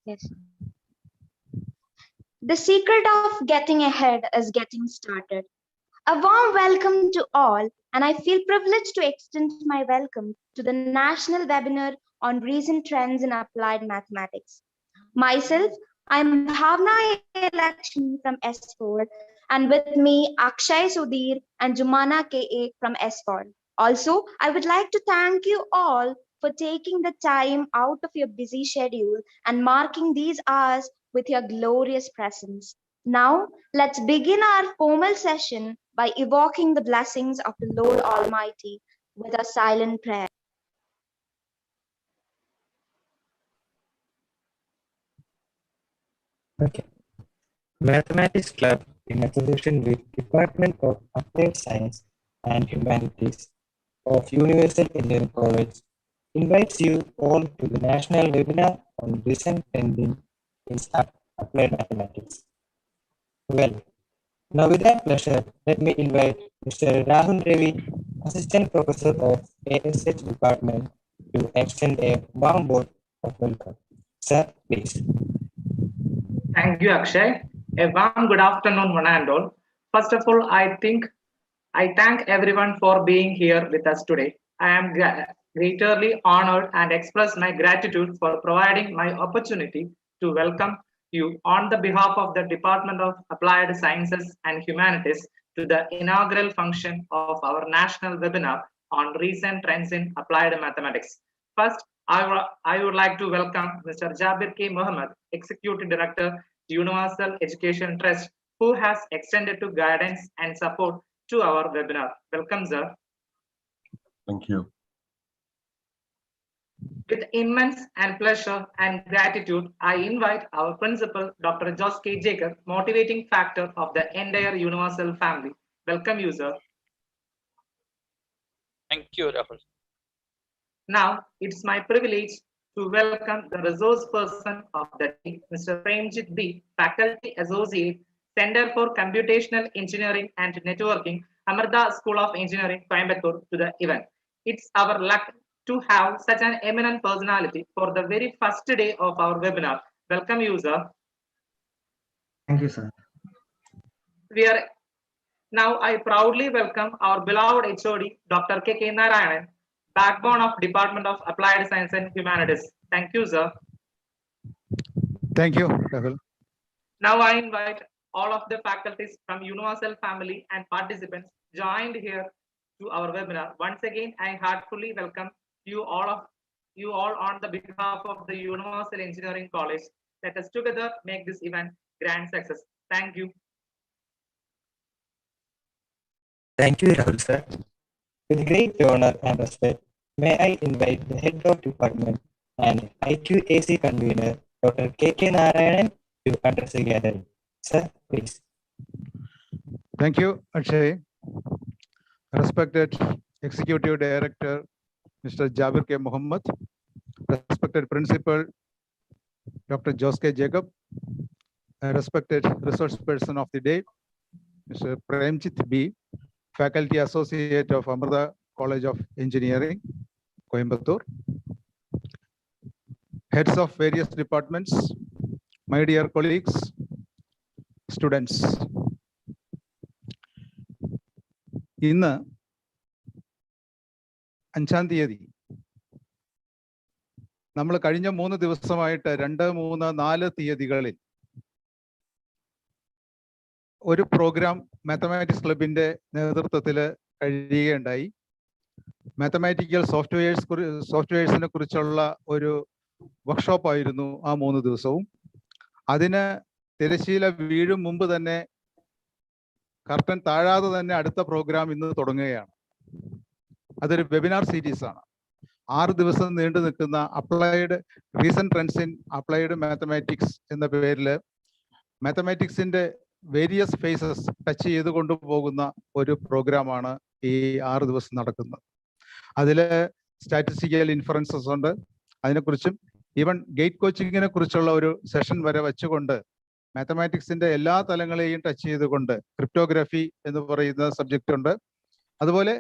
Yes. The secret of getting ahead is getting started. A warm welcome to all, and I feel privileged to extend my welcome to the national webinar on recent trends in applied mathematics. Myself, I'm Bhavna Lakshmi from S4, and with me Akshay Sudhir and Jumana KA from S4. Also, I would like to thank you all for taking the time out of your busy schedule and marking these hours with your glorious presence. Now, let's begin our formal session by evoking the blessings of the Lord Almighty with a silent prayer. Okay. Mathematics Club, in association with Department of Applied Science and Humanities of Universal Engineering College, invites you all to the national webinar on recent trending in applied mathematics. Well, now with that pleasure, let me invite Mr. Rahul Ravi, Assistant Professor of ASH Department, to extend a warm word of welcome. Sir, please. Thank you, Akshay. A warm good afternoon, one and all. First of all, I thank everyone for being here with us today. I am greatly honored and express my gratitude for providing my opportunity to welcome you on the behalf of the Department of Applied Sciences and Humanities to the inaugural function of our national webinar on recent trends in applied mathematics. First, I would like to welcome Mr. Jabir K. Mohammed, Executive Director, Universal Education Trust, who has extended to guidance and support to our webinar. Welcome, sir. Thank you. With immense and pleasure and gratitude, I invite our principal, Dr. Josh K. Jacob, motivating factor of the entire Universal family. Welcome you, sir. Thank you, Rahul. Now, it's my privilege to welcome the resource person of the day, Mr. Premjit B., Faculty Associate, Center for Computational Engineering and Networking, Amartha School of Engineering, Coimbatore, to the event. It's our luck to have such an eminent personality for the very first day of our webinar. Welcome you, sir. Thank you, sir. Now I proudly welcome our beloved HOD, Dr. K. Narayanan, backbone of Department of Applied Science and Humanities. Thank you, sir. Thank you, Rahul. Now I invite all of the faculties from Universal family and participants joined here to our webinar. Once again, I heartfully welcome you all on the behalf of the Universal Engineering College. Let us together make this event grand success. Thank you. Thank you, Rahul sir. With great honor and respect, may I invite the head of department and IQAC convener, Dr. K. Narayanan, to address the gathering. Sir, please. Thank you, Akshay. Respected Executive Director, Mr. Jabir K. Mohammed, respected Principal, Dr. Josh K. Jacob, respected resource person of the day, Mr. Premjit B., Faculty Associate of Amartha College of Engineering, Coimbatore, heads of various departments, my dear colleagues, students. ഇന്ന് 5-ാം തീയതി നമ്മൾ കഴിഞ്ഞ 3 ദിവസമായിട്ട് 2, 3, 4 തീയതികളിൽ ഒരു programme mathematics ക്ലബിന്റെ നേതൃത്വത്തിൽ കഴിയുകയുണ്ടായി. Mathematical സോഫ്റ്റ്വെയർസിനെ കുറിച്ചുള്ള ഒരു വർക്ക്ഷോപ്പ് ആയിരുന്നു ആ 3 ദിവസവും. അതിന് തിരശ്ശീല വീഴും മുമ്പ് തന്നെ, കർട്ടൻ താഴാതെ തന്നെ അടുത്ത പ്രോഗ്രാം ഇന്ന് തുടങ്ങുകയാണ്. അതൊരു വെബിനാർ സീരീസ് ആണ്. 6 ദിവസം നീണ്ടു നിൽക്കുന്ന recent trends in applied mathematics എന്ന പേരിൽ മാത്തമാറ്റിക്സിന്റെ വേരിയസ് ഫേസസ് ടച്ച് ചെയ്ത് കൊണ്ടുപോകുന്ന ഒരു പ്രോഗ്രാമാണ് ഈ 6 ദിവസം നടക്കുന്നത്. അതിൽ സ്റ്റാറ്റിസ്റ്റിക്കൽ ഇൻഫറൻസസ് ഉണ്ട്. അതിനെക്കുറിച്ചും ഈവൻ ഗേറ്റ് കോച്ചിങ്ങിനെ കുറിച്ചുള്ള ഒരു സെഷൻ വരെ വെച്ചുകൊണ്ട് മാത്തമാറ്റിക്സിന്റെ എല്ലാ തലങ്ങളെയും ടച്ച് ചെയ്തുകൊണ്ട് ക്രിപ്റ്റോഗ്രഫി എന്ന് പറയുന്ന സബ്ജക്റ്റ് ഉണ്ട്. അതുപോലെ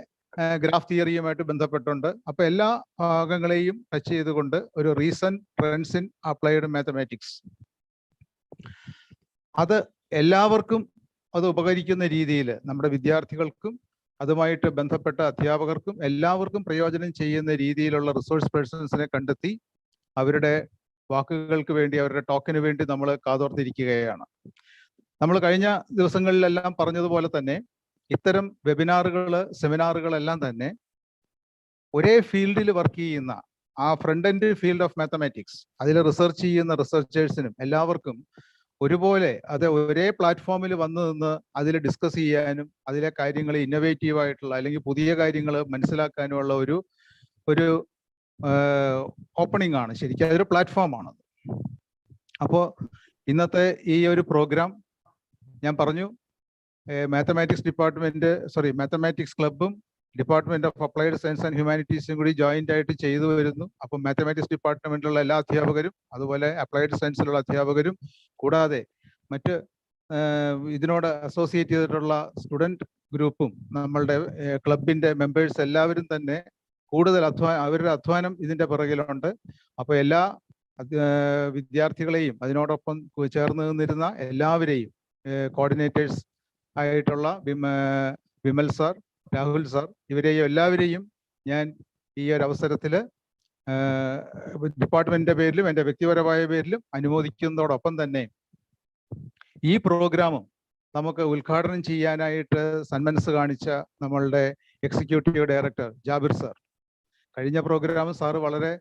ഗ്രാഫ് തിയറിയുമായിട്ട് ബന്ധപ്പെട്ടുണ്ട്. അപ്പോൾ എല്ലാ ഭാഗങ്ങളെയും ടച്ച് ചെയ്തുകൊണ്ട് ഒരു recent trends in applied mathematics, അത് എല്ലാവർക്കും അത് ഉപകരിക്കുന്ന രീതിയിൽ നമ്മുടെ വിദ്യാർത്ഥികൾക്കും അതുമായിട്ട് ബന്ധപ്പെട്ട അധ്യാപകർക്കും എല്ലാവർക്കും പ്രയോജനം ചെയ്യുന്ന രീതിയിലുള്ള റിസോഴ്സ് പേഴ്സൺസിനെ കണ്ടെത്തി അവരുടെ വാക്കുകൾക്ക് വേണ്ടി, അവരുടെ ടോക്കിന് വേണ്ടി നമ്മൾ കാതോർത്തിരിക്കുകയാണ്. നമ്മൾ കഴിഞ്ഞ ദിവസങ്ങളിലെല്ലാം പറഞ്ഞതുപോലെ തന്നെ ഇത്തരം വെബിനാറുകൾ, സെമിനാറുകളെല്ലാം തന്നെ ഒരേ ഫീൽഡിൽ വർക്ക് ചെയ്യുന്ന ആ front end field of mathematics, അതിൽ റിസർച്ച് ചെയ്യുന്ന റിസർച്ചേഴ്സിനും എല്ലാവർക്കും ഒരുപോലെ അത് ഒരേ പ്ലാറ്റ്ഫോമിൽ വന്നു നിന്ന് അതിൽ ഡിസ്കസ് ചെയ്യാനും അതിലെ കാര്യങ്ങൾ ഇന്നോവേറ്റീവ് ആയിട്ടുള്ള അല്ലെങ്കിൽ പുതിയ കാര്യങ്ങൾ മനസ്സിലാക്കാനുമുള്ള ഒരു ഓപ്പണിംഗ് ആണ്. ശരിക്കും അതൊരു പ്ലാറ്റ്ഫോമാണ്. അപ്പോൾ ഇന്നത്തെ ഈ ഒരു പ്രോഗ്രാം ഞാൻ പറഞ്ഞു, മാത്തമാറ്റിക്സ് ക്ലബും department of applied science and ഹ്യൂമാനിറ്റീസും കൂടി ജോയിന്റ് ആയിട്ട് ചെയ്തു വരുന്നു. അപ്പം മാത്തമാറ്റിക്സ് ഡിപ്പാർട്ട്മെന്റിലുള്ള എല്ലാ അധ്യാപകരും അതുപോലെ അപ്ലൈഡ് സയൻസിലുള്ള അധ്യാപകരും കൂടാതെ മറ്റ് ഇതിനോട് അസോസിയേറ്റ് ചെയ്തിട്ടുള്ള സ്റ്റുഡൻറ് ഗ്രൂപ്പും നമ്മളുടെ ക്ലബിന്റെ മെമ്പേഴ്സ് എല്ലാവരും തന്നെ കൂടുതൽ അവരുടെ അധ്വാനം ഇതിന്റെ പിറകിലുണ്ട്. അപ്പോൾ എല്ലാ വിദ്യാർത്ഥികളെയും അതിനോടൊപ്പം ചേർന്ന് നിന്നിരുന്ന എല്ലാവരെയും കോർഡിനേറ്റേഴ്സ് ആയിട്ടുള്ള വിമൽ സാർ, രാഹുൽ സാർ, ഇവരെയും എല്ലാവരെയും ഞാൻ ഈ ഒരു അവസരത്തിൽ ഡിപ്പാർട്ട്മെന്റിന്റെ പേരിലും എൻ്റെ വ്യക്തിപരമായ പേരിലും അനുമോദിക്കുന്നതോടൊപ്പം തന്നെ ഈ പ്രോഗ്രാമും നമുക്ക് ഉദ്ഘാടനം ചെയ്യാനായിട്ട് സന്മനസ് കാണിച്ച നമ്മളുടെ എക്സിക്യൂട്ടീവ് ഡയറക്ടർ ജാബിർ സാർ, കഴിഞ്ഞ പ്രോഗ്രാം സാറ് വളരെ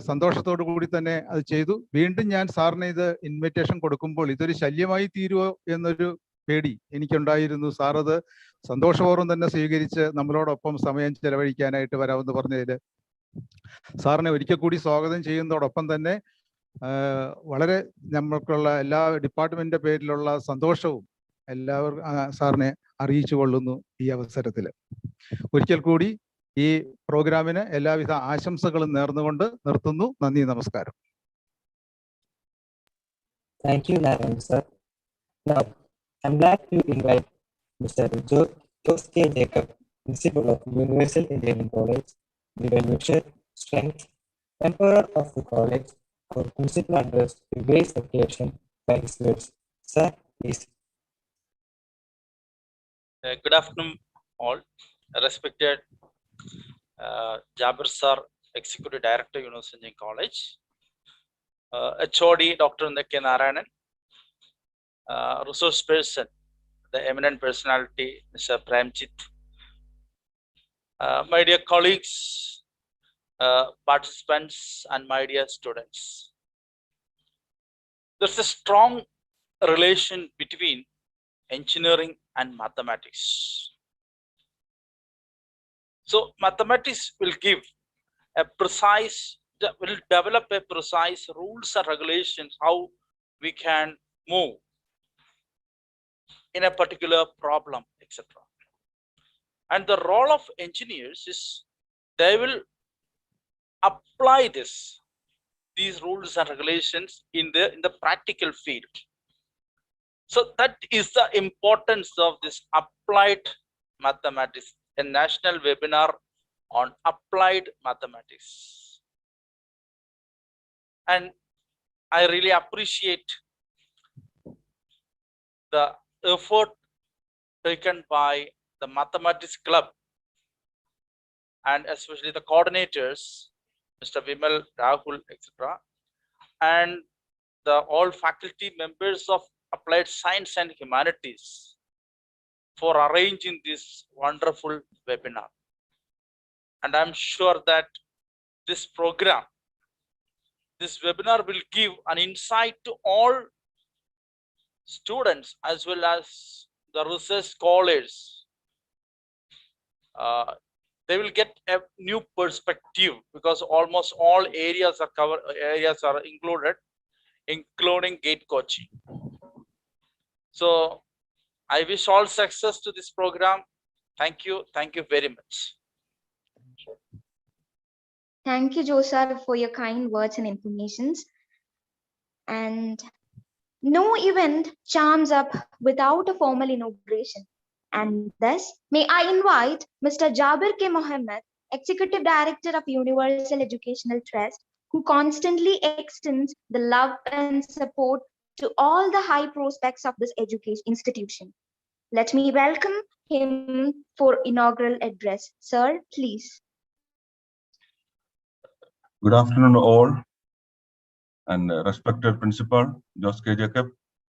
സന്തോഷത്തോടു കൂടി തന്നെ അത് ചെയ്തു. വീണ്ടും ഞാൻ സാറിന് ഇത് ഇൻവിറ്റേഷൻ കൊടുക്കുമ്പോൾ ഇതൊരു ശല്യമായി തീരുമോ എന്നൊരു പേടി എനിക്കുണ്ടായിരുന്നു. സാർ അത് സന്തോഷപൂർവ്വം തന്നെ സ്വീകരിച്ച് നമ്മളോടൊപ്പം സമയം ചെലവഴിക്കാനായിട്ട് വരാമെന്ന് പറഞ്ഞതിൽ സാറിനെ ഒരിക്കൽ കൂടി സ്വാഗതം ചെയ്യുന്നതോടൊപ്പം തന്നെ വളരെ നമ്മൾക്കുള്ള എല്ലാ ഡിപ്പാർട്ട്മെന്റിന്റെ പേരിലുള്ള സന്തോഷവും എല്ലാവർക്കും സാറിനെ അറിയിച്ചു കൊള്ളുന്നു. ഈ അവസരത്തിൽ ഒരിക്കൽ കൂടി ഈ പ്രോഗ്രാമിന് എല്ലാവിധ ആശംസകളും നേർന്നുകൊണ്ട് നിർത്തുന്നു. നന്ദി, നമസ്കാരം. Thank you, Narayan sir. Now, I'm glad to invite Mr. Jose K. Jacob, Principal of Universal Engineering College, the well-wisher, strength, emperor of the college, our principal address to grace occasion by his words. Sir, please. Good afternoon, all. Respected Jabir sir, Executive Director, Universal Engineering College, HOD Dr. K. Narayanan, resource person, the eminent personality, Mr. Premjit, my dear colleagues, participants, and my dear students. There's a strong relation between engineering and mathematics. So mathematics will develop a precise rules and regulations how we can move in a particular problem, etc. And the role of engineers is they will apply these rules and regulations in the practical field. So that is the importance of this applied mathematics, a national webinar on applied mathematics. And I really appreciate the effort taken by the mathematics club and especially the coordinators, Mr. Vimal, Rahul, etc., and the all faculty members of applied science and humanities for arranging this wonderful webinar. And I'm sure that this webinar will give an insight to all students as well as the research scholars. They will get a new perspective because almost all areas are included, including gate coaching. So I wish all success to this program. Thank you very much. Thank you, Josar, for your kind words and informations. And no event charms up without a formal inauguration. And thus, may I invite Mr. Jabir K. Mohammed, Executive Director of Universal Educational Trust, who constantly extends the love and support to all the high prospects of this education institution. Let me welcome him for inaugural address. Sir, please. Good afternoon, all, and respected Principal Jos K. Jacob,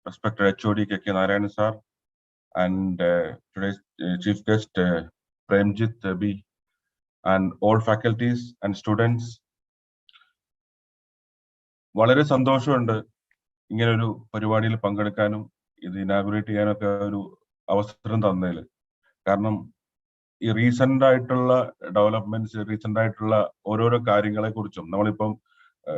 respected HOD K. Narayan sir, and today's chief guest Premjit B, and all faculties and students. വളരെ സന്തോഷമുണ്ട് ഇങ്ങനെ ഒരു പരിപാടിയിൽ പങ്കെടുക്കാനും ഇത് inaugurate ചെയ്യാനൊക്കെ ഒരു അവസരം തന്നതിൽ. കാരണം ഈ റീസെന്റ് ആയിട്ടുള്ള ഡെവലപ്മെന്റ്സ്, റീസെന്റ് ആയിട്ടുള്ള ഓരോരോ കാര്യങ്ങളെ കുറിച്ചും നമ്മളിപ്പം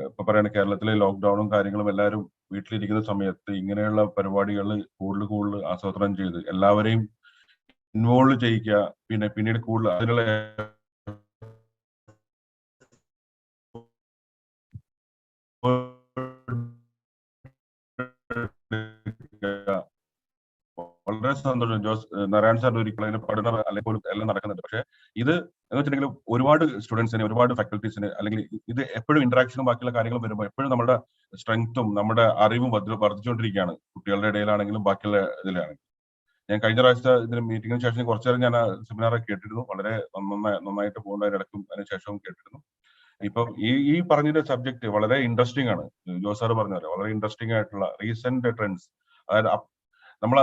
ഇപ്പൊ പറയുന്ന കേരളത്തിലെ ലോക്ക്ഡൌണും കാര്യങ്ങളും എല്ലാവരും വീട്ടിലിരിക്കുന്ന സമയത്ത് ഇങ്ങനെയുള്ള പരിപാടികൾ കൂടുതൽ ആസൂത്രണം ചെയ്ത് എല്ലാവരെയും ഇൻവോൾവ് ചെയ്യിക്കുക, പിന്നീട് കൂടുതൽ അതിനുള്ള വളരെ സന്തോഷം. ജോസ് നാരായൺ സാർ ഒരിക്കലും അതിന്റെ പഠനം അല്ലെങ്കിൽ പോലും എല്ലാം നടക്കുന്നുണ്ട്. പക്ഷെ ഇത് എന്ന് വെച്ചിട്ടുണ്ടെങ്കിൽ ഒരുപാട് സ്റ്റുഡൻസിന്, ഒരുപാട് ഫാക്കൽറ്റീസിന്, അല്ലെങ്കിൽ ഇത് എപ്പോഴും ഇന്ററാക്ഷനും ബാക്കിയുള്ള കാര്യങ്ങളും വരുമ്പോൾ എപ്പോഴും നമ്മുടെ സ്ട്രെങ്ത്തും നമ്മുടെ അറിവും വർദ്ധിച്ചുകൊണ്ടിരിക്കുകയാണ്, കുട്ടികളുടെ ഇടയിലാണെങ്കിലും ബാക്കിയുള്ള ഇതിലാണെങ്കിലും. ഞാൻ കഴിഞ്ഞ പ്രാവശ്യത്തെ ഇതിന് മീറ്റിംഗിന് ശേഷം കുറച്ചു നേരം ഞാൻ ആ സെമിനാറൊക്കെ കേട്ടിരുന്നു. വളരെ നന്നായിട്ട് പോകുന്നതിനിടക്കും അതിനുശേഷവും കേട്ടിരുന്നു. ഇപ്പം ഈ പറഞ്ഞ സബ്ജക്ട് വളരെ ഇൻട്രസ്റ്റിംഗ് ആണ്. ജോസ് സാർ പറഞ്ഞ പോലെ വളരെ ഇൻട്രസ്റ്റിംഗ് ആയിട്ടുള്ള റീസെന്റ് ട്രെൻഡ്സ്. അതായത് നമ്മൾ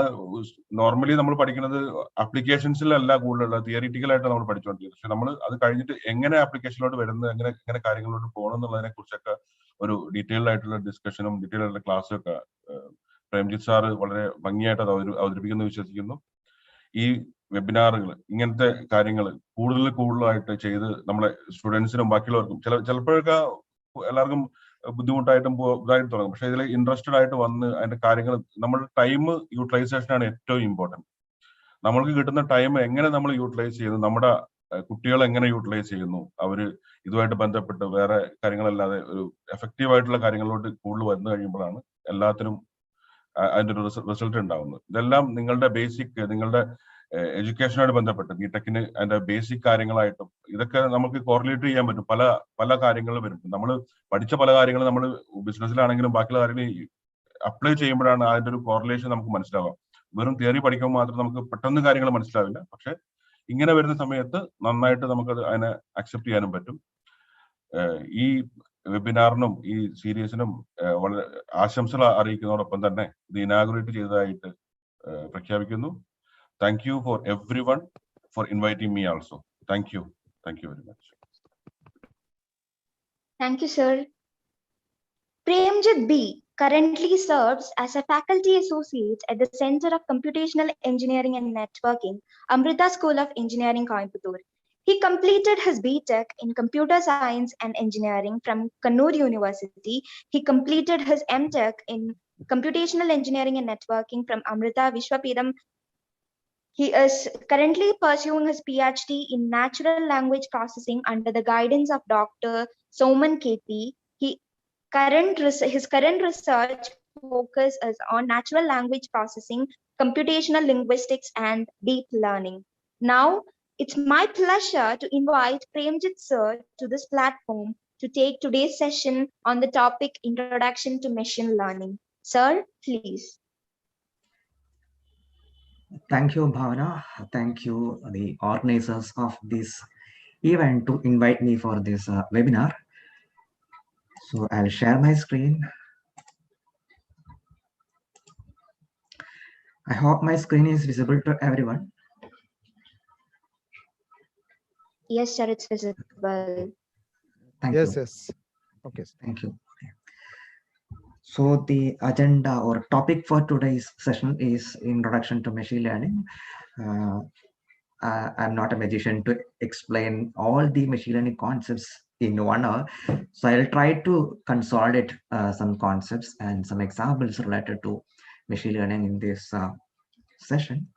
നോർമലി നമ്മൾ പഠിക്കുന്നത് അപ്ലിക്കേഷൻസിലല്ല കൂടുതലുള്ള, തിയറിറ്റിക്കലായിട്ട് നമ്മൾ പഠിച്ചുകൊണ്ടിരിക്കുന്നത്. പക്ഷെ നമ്മൾ അത് കഴിഞ്ഞിട്ട് എങ്ങനെ ആപ്ലിക്കേഷനിലോട്ട് വരുന്നത്, എങ്ങനെ കാര്യങ്ങളിലോട്ട് പോകണം എന്നുള്ളതിനെ കുറിച്ചൊക്കെ ഒരു ഡീറ്റെയിൽഡ് ആയിട്ടുള്ള ഡിസ്കഷനും ഡീറ്റെയിൽഡ് ആയിട്ടുള്ള ക്ലാസ്സും ഒക്കെ പ്രേംജിത്ത് സാറ് വളരെ ഭംഗിയായിട്ട് അത് അവതരിപ്പിക്കുന്നു വിശ്വസിക്കുന്നു. ഈ വെബിനാറുകൾ, ഇങ്ങനത്തെ കാര്യങ്ങൾ കൂടുതലായിട്ട് ചെയ്ത് നമ്മളെ സ്റ്റുഡൻസിനും ബാക്കിയുള്ളവർക്കും ചിലപ്പോഴൊക്കെ എല്ലാവർക്കും ബുദ്ധിമുട്ടായിട്ടും ഇതായിട്ട് തുടങ്ങും. പക്ഷെ ഇതിൽ ഇൻട്രസ്റ്റഡ് ആയിട്ട് വന്ന് അതിന്റെ കാര്യങ്ങൾ, നമ്മൾ ടൈം യൂട്ടിലൈസേഷൻ ആണ് ഏറ്റവും ഇമ്പോർട്ടൻറ്റ്. നമ്മൾക്ക് കിട്ടുന്ന ടൈം എങ്ങനെ നമ്മൾ യൂട്ടിലൈസ് ചെയ്യുന്നു, നമ്മുടെ കുട്ടികൾ എങ്ങനെ യൂട്ടിലൈസ് ചെയ്യുന്നു, അവര് ഇതുമായിട്ട് ബന്ധപ്പെട്ട് വേറെ കാര്യങ്ങളല്ലാതെ ഒരു എഫക്റ്റീവ് ആയിട്ടുള്ള കാര്യങ്ങളിലോട്ട് കൂടുതൽ വന്നു കഴിയുമ്പോഴാണ് എല്ലാത്തിനും അതിന്റെ ഒരു റിസൾട്ട് ഉണ്ടാവുന്നത്. ഇതെല്ലാം നിങ്ങളുടെ ബേസിക്, നിങ്ങളുടെ എഡ്യൂക്കേഷനുമായിട്ട് ബന്ധപ്പെട്ട് ബിടെക്കിന് അതിന്റെ ബേസിക് കാര്യങ്ങളായിട്ടും ഇതൊക്കെ നമുക്ക് കോറിലേറ്റ് ചെയ്യാൻ പറ്റും. പല കാര്യങ്ങളും വരും. നമ്മൾ പഠിച്ച പല കാര്യങ്ങളും നമ്മൾ ബിസിനസ്സിലാണെങ്കിലും ബാക്കിയുള്ള കാര്യങ്ങൾ അപ്ലൈ ചെയ്യുമ്പോഴാണ് അതിന്റെ ഒരു കോറിലേഷൻ നമുക്ക് മനസ്സിലാവാം. വെറും തിയറി പഠിക്കുമ്പോൾ മാത്രം നമുക്ക് പെട്ടെന്ന് കാര്യങ്ങൾ മനസ്സിലാവില്ല. പക്ഷെ ഇങ്ങനെ വരുന്ന സമയത്ത് നന്നായിട്ട് നമുക്കത് അതിനെ അക്സെപ്റ്റ് ചെയ്യാനും പറ്റും. ഈ വെബിനാറിനും ഈ സീരീസിനും വളരെ ആശംസകൾ അറിയിക്കുന്നതോടൊപ്പം തന്നെ ഇത് ഇനാഗുറേറ്റ് ചെയ്തതായിട്ട് പ്രഖ്യാപിക്കുന്നു. Thank you for everyone for inviting me also. Thank you. Thank you very much. Thank you, sir. Premjit B currently serves as a faculty associate at the Center of Computational Engineering and Networking, Amrita School of Engineering, Coimbatore. He completed his BTech in Computer Science and Engineering from Kannur University. He completed his MTech in Computational Engineering and Networking from Amrita Vishwapidam. He is currently pursuing his PhD in Natural Language Processing under the guidance of Dr. Soman KP. His current research focus is on natural language processing, computational linguistics, and deep learning. Now, it's my pleasure to invite Premjit sir to this platform to take today's session on the topic Introduction to Machine Learning. Sir, please. Thank you, Bhavana. Thank you, the organizers of this event, to invite me for this webinar. So I'll share my screen. I hope my screen is visible to everyone. Yes, sir, it's visible. Thank you. Yes. Okay. Thank you. So the agenda or topic for today's session is Introduction to Machine Learning. I'm not a magician to explain all the machine learning concepts in 1 hour. So I'll try to consolidate some concepts and some examples related to machine learning in this session.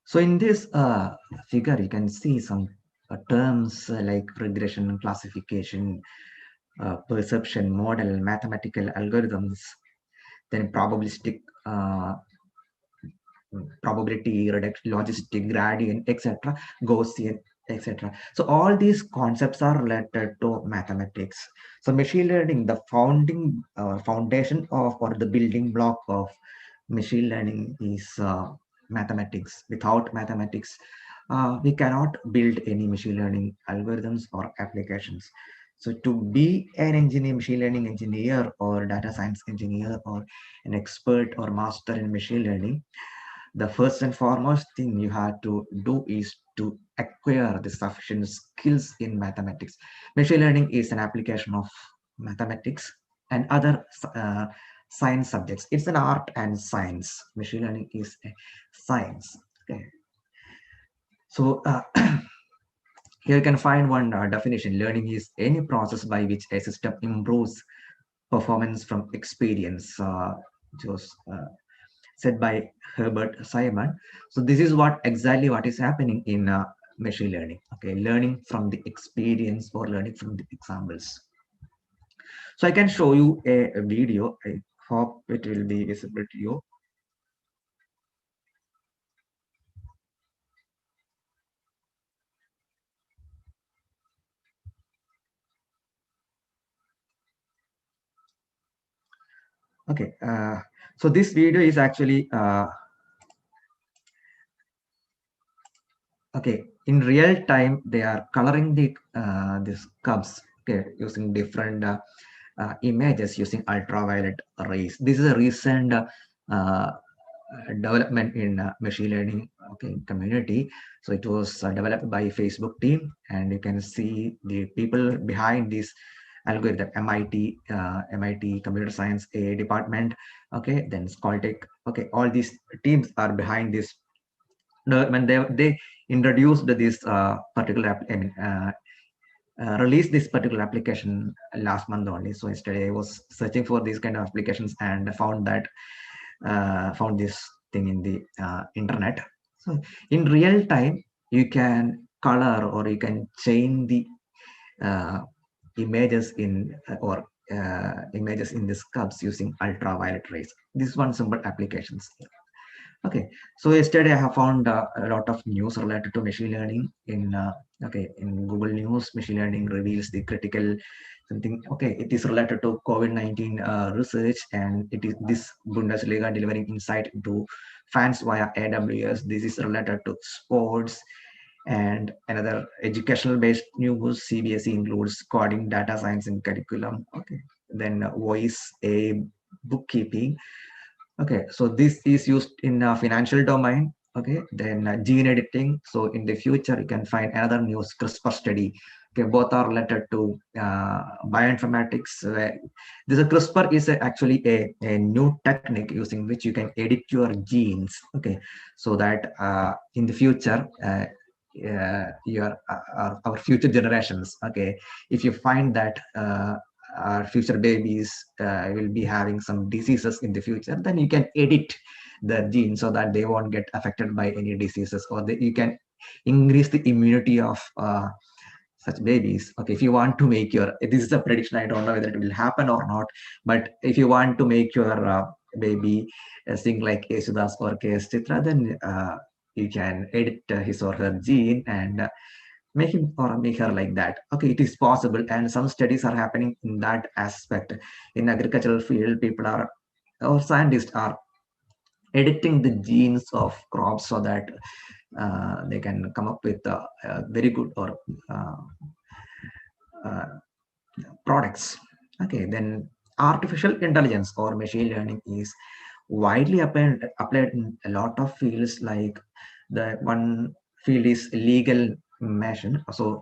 So in this figure, you can see some terms like regression, classification, perception, model, mathematical algorithms. then probabilistic probability, reduction, logistic, gradient, etc., Gaussian, etc. So all these concepts are related to mathematics. So machine learning, the foundation of, or the building block of machine learning is mathematics. Without mathematics, we cannot build any machine learning algorithms or applications. So to be an engineer, machine learning engineer, or data science engineer, or an expert or master in machine learning, the first and foremost thing you have to do is to acquire the sufficient skills in mathematics. Machine learning is an application of mathematics and other science subjects. It's an art and science. Machine learning is a science. Okay. So here you can find one definition. Learning is any process by which a system improves performance from experience. Just said by Herbert Simon. So this is exactly what is happening in machine learning. Okay, learning from the experience or learning from the examples. So I can show you a video. I hope it will be visible to you. Okay, so this video is actually okay, in real time they are coloring the these cubs, okay, using different images using ultraviolet rays. This is a recent development in machine learning, okay, community. So it was developed by Facebook team, and you can see the people behind this algorithm. MIT computer science a department, okay, then Caltech, okay, all these teams are behind this. When they introduced this particular released this particular application last month only. So yesterday I was searching for these kind of applications and found that found this thing in the internet. So in real time, you can color or you can change the images in or images in the sculpts using ultraviolet rays. This one simple applications. Okay, so yesterday I have found a lot of news related to machine learning in in Google News. Machine learning reveals the critical something. Okay, it is related to COVID-19 research, and it is this Bundesliga delivering insight into fans via AWS. This is related to sports, and another educational based news. CBSE includes coding, data science in curriculum. Okay, then voice a bookkeeping. Okay, so this is used in financial domain. Okay, then gene editing. So in the future, you can find another news, CRISPR study. Okay, both are related to bioinformatics. This CRISPR is actually a new technique using which you can edit your genes. Okay, so that in the future, our future generations. Okay, if you find that our future babies will be having some diseases in the future, then you can edit the gene so that they won't get affected by any diseases, or you can increase the immunity of such babies. Okay, if you want to make your, this is a prediction, I don't know whether it will happen or not, but if you want to make your baby sing like Yesudas or K.S. Chitra, then you can edit his or her gene and make him or make her like that. Okay, it is possible, and some studies are happening in that aspect. In agricultural field, people are, or scientists are editing the genes of crops so that they can come up with very good or uh, products. Okay, then artificial intelligence or machine learning is widely applied in a lot of fields. Like the one field is legal machine. So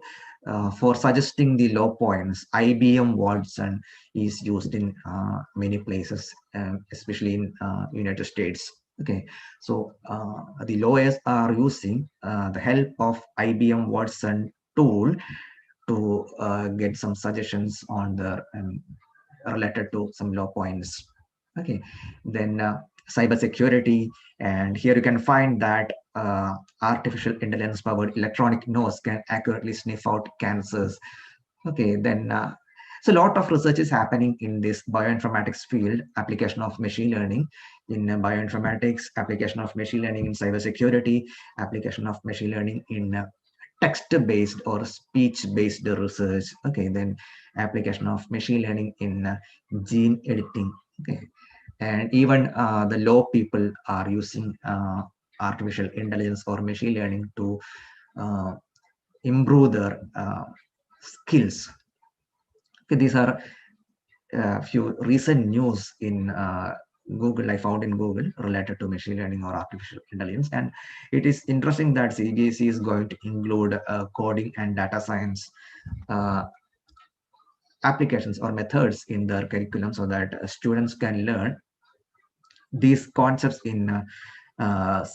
for suggesting the law points, IBM Watson is used in many places, especially in United States. Okay, so the lawyers are using the help of IBM Watson tool to get some suggestions on the related to some law points. Okay, then cybersecurity, and here you can find that artificial intelligence powered electronic nose can accurately sniff out cancers. Okay, then So a lot of research is happening in this bioinformatics field, application of machine learning in bioinformatics, application of machine learning in cybersecurity, application of machine learning in text-based or speech-based research. Okay, then application of machine learning in gene editing. Okay, and even the law people are using artificial intelligence or machine learning to improve their skills. Okay, these are a few recent news in Google, I found in Google related to machine learning or artificial intelligence. And it is interesting that CBSE is going to include coding and data science applications or methods in their curriculum so that students can learn these concepts in from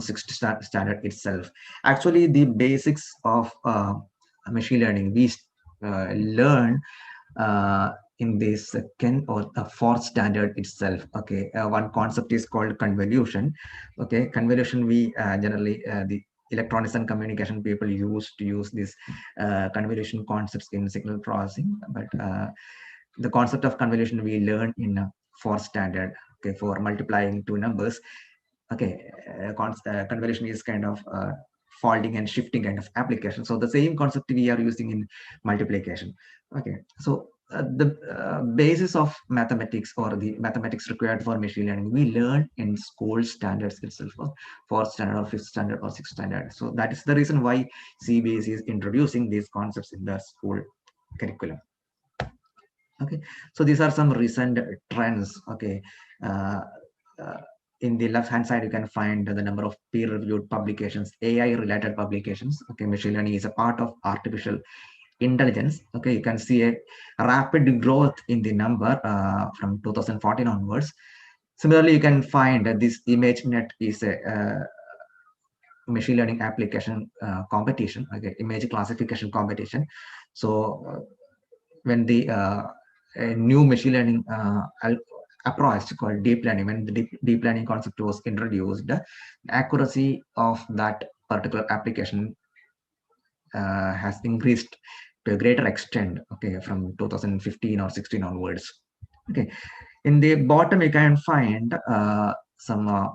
sixth standard itself. Actually, the basics of machine learning we learn in the second or fourth standard itself. Okay, one concept is called convolution. Okay, convolution we generally the electronics and communication people used to use these convolution concepts in signal processing, but the concept of convolution we learn in fourth standard. Okay, for multiplying two numbers. Okay, convolution is kind of folding and shifting kind of application. So the same concept we are using in multiplication. Okay, so the basis of mathematics or the mathematics required for machine learning we learn in school standards itself, or fourth standard or fifth standard or sixth standard. So that is the reason why CBSE is introducing these concepts in the school curriculum. Okay, so these are some recent trends. Okay, in the left hand side you can find the number of peer reviewed publications, AI related publications. Okay, machine learning is a part of artificial intelligence. Okay, you can see a rapid growth in the number from 2014 onwards. Similarly, you can find that this ImageNet is a machine learning application competition, okay, image classification competition. So when the new machine learning approach called deep learning, when the deep learning concept was introduced, the accuracy of that particular application has increased to a greater extent, okay, from 2015 or 16 onwards. Okay, in the bottom you can find some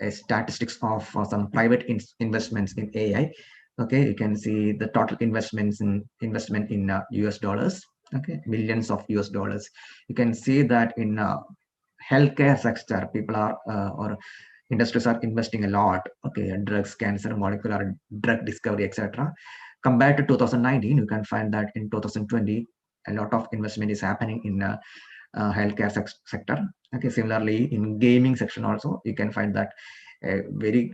statistics of some private investments in AI. Okay, you can see the total investment in US dollars. Okay, millions of US dollars. You can see that in healthcare sector, people are or industries are investing a lot. Okay, drugs, cancer, molecular drug discovery, etc. Compared to 2019, you can find that in 2020, a lot of investment is happening in healthcare sector. Okay, similarly in gaming section also, you can find that a very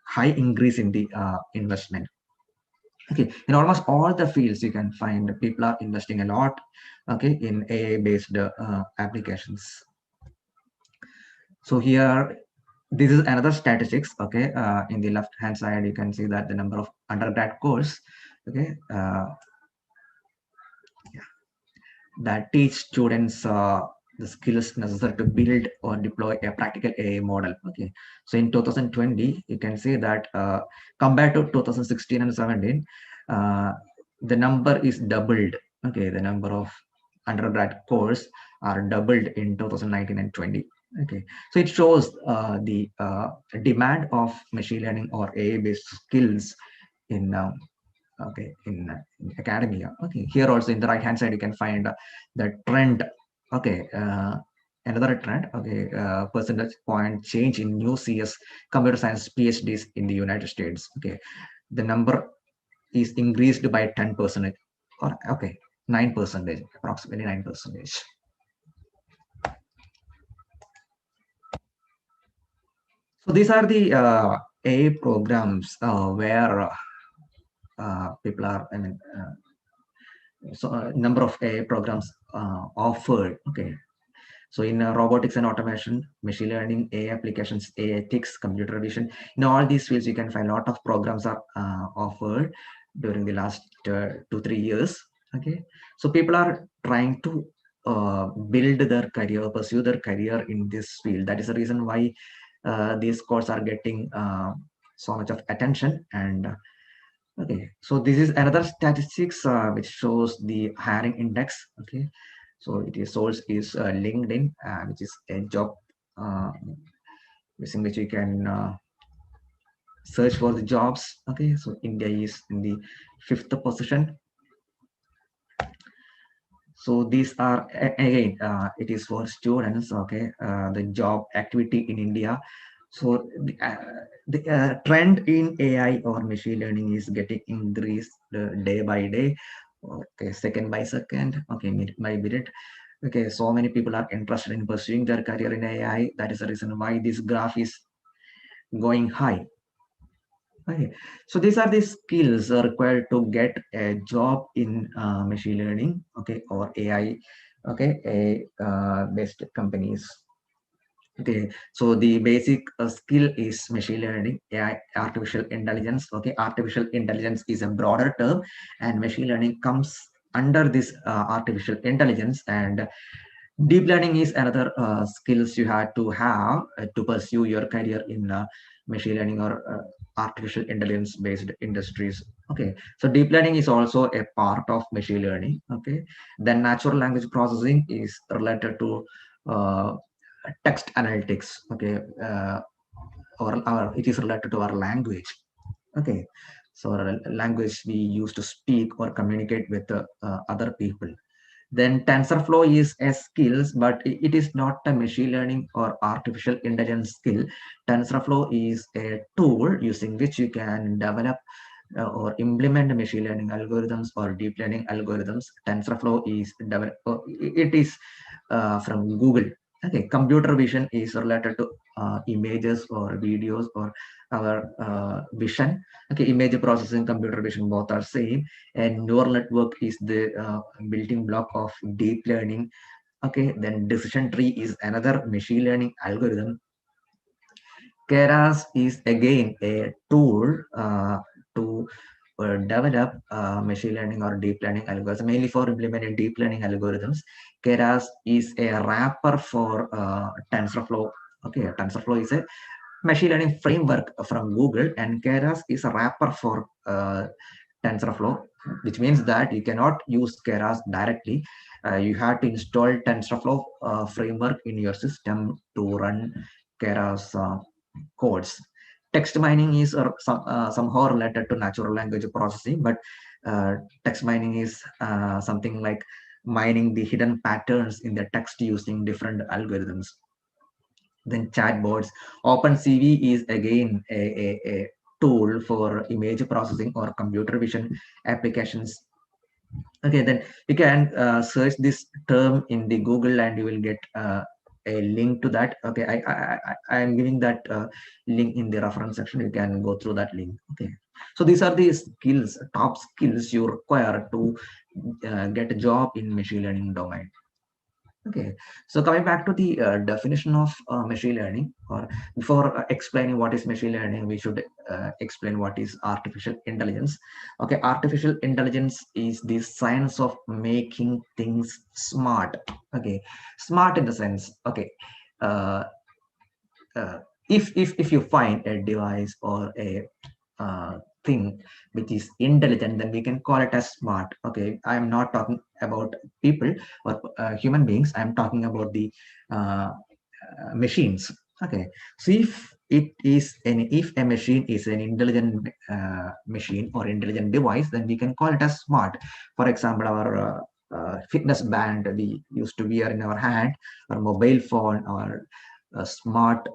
high increase in the investment. Okay, in almost all the fields you can find people are investing a lot, okay, in AI based applications. So here, this is another statistics. Okay, in the left hand side you can see that the number of undergrad course, okay, that teach students the skills necessary to build or deploy a practical AI model. Okay, so in 2020, you can see that compared to 2016 and 17, the number is doubled. Okay, the number of undergrad course are doubled in 2019 and 20. Okay, so it shows the demand of machine learning or AI-based skills in okay, in academia. Okay, here also in the right hand side you can find the trend. Okay, another trend. Okay, percentage point change in new CS computer science PhDs in the United States. Okay, the number is increased by 10%, or okay, 9%, approximately 9%. So these are the AI programs where people are, I mean, so number of AI programs offered. Okay, so in robotics and automation, machine learning, AI applications, AI ethics, computer vision, in all these fields you can find a lot of programs are offered during the last 2-3 years. Okay, so people are trying to build their career, pursue their career in this field. That is the reason why these courses are getting so much of attention, and Okay, so this is another statistics which shows the hiring index. Okay, so it is source is LinkedIn, which is a job uh, using which you can search for the jobs. Okay, so India is in the 5th position. So these are again, it is for students. Okay, the job activity in India. So the trend in AI or machine learning is getting increased day by day. Okay, second by second. Okay, minute by minute. Okay, so many people are interested in pursuing their career in AI. That is the reason why this graph is going high. Okay, so these are the skills required to get a job in machine learning, okay, or AI, okay, a based companies. Okay, so the basic skill is machine learning, AI, artificial intelligence. Okay, artificial intelligence is a broader term, and machine learning comes under this artificial intelligence. And deep learning is another skills you had to have to pursue your career in machine learning or artificial intelligence based industries. Okay, so deep learning is also a part of machine learning. Okay, then natural language processing is related to uh, text analytics. Okay, or it is related to our language. Okay, so language we use to speak or communicate with other people. Then TensorFlow is a skills, but it is not a machine learning or artificial intelligence skill. TensorFlow is a tool using which you can develop or implement machine learning algorithms or deep learning algorithms. TensorFlow is it is from Google. Okay, computer vision is related to images or videos or our vision. Okay, image processing, computer vision, both are same. And neural network is the building block of deep learning. Okay, then decision tree is another machine learning algorithm. Keras is again a tool to develop machine learning or deep learning algorithms, mainly for implementing deep learning algorithms. Keras is a wrapper for TensorFlow. Okay, TensorFlow is a machine learning framework from Google, and Keras is a wrapper for TensorFlow, which means that you cannot use Keras directly. You have to install TensorFlow framework in your system to run Keras codes. Text mining is somehow related to natural language processing, but text mining is something like mining the hidden patterns in the text using different algorithms. Then chatbots. OpenCV is again a tool for image processing or computer vision applications. Okay, then you can search this term in the Google and you will get a link to that. Okay, I am giving that link in the reference section. You can go through that link. Okay, so these are the skills, top skills you require to get a job in machine learning domain. Okay, so coming back to the definition of machine learning, or before explaining what is machine learning, we should explain what is artificial intelligence. Okay, artificial intelligence is the science of making things smart. Okay, smart in the sense, okay, uh, if you find a device or a thing which is intelligent, then we can call it as smart. Okay, I am not talking about people or human beings. I am talking about the machines. Okay, so if a machine is an intelligent machine or intelligent device, then we can call it as smart. For example, our fitness band we used to wear in our hand, our mobile phone, or smart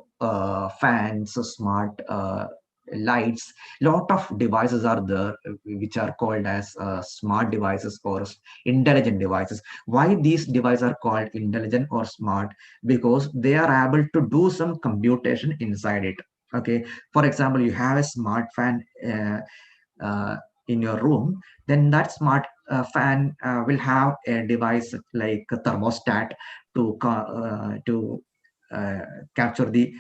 fans, smart lights. Lot of devices are there which are called as smart devices or intelligent devices. Why these devices are called intelligent or smart? Because they are able to do some computation inside it. Okay, for example, you have a smart fan uh, in your room, then that smart fan will have a device like a thermostat to uh, capture the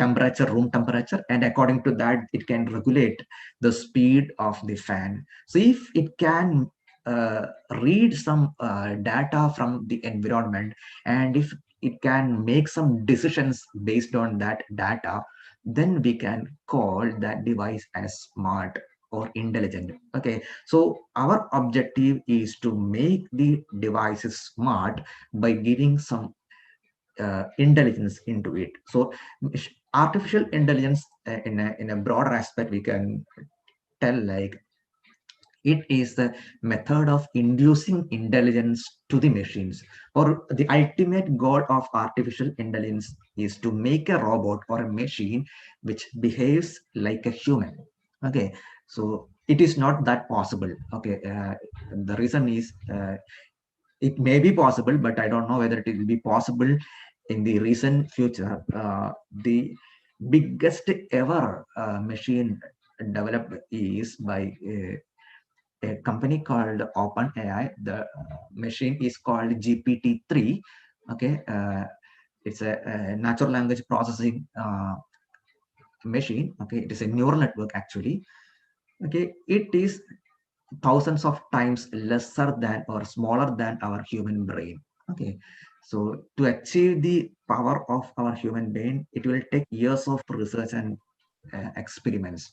temperature, room temperature, and according to that, it can regulate the speed of the fan. So if it can uh, read some data from the environment, and if it can make some decisions based on that data, then we can call that device as smart. or intelligent. Okay, so our objective is to make the devices smart by giving some intelligence into it. So artificial intelligence, in a broader aspect, we can tell like it is the method of inducing intelligence to the machines, or the ultimate goal of artificial intelligence is to make a robot or a machine which behaves like a human. Okay, so it is not that possible. Okay, the reason is it may be possible, but I don't know whether it will be possible in the recent future. The biggest ever machine developed is by a company called OpenAI. The machine is called GPT-3. Okay, it's a natural language processing machine. Okay, it is a neural network actually. Okay, it is thousands of times lesser than or smaller than our human brain. Okay, so to achieve the power of our human brain, it will take years of research and experiments.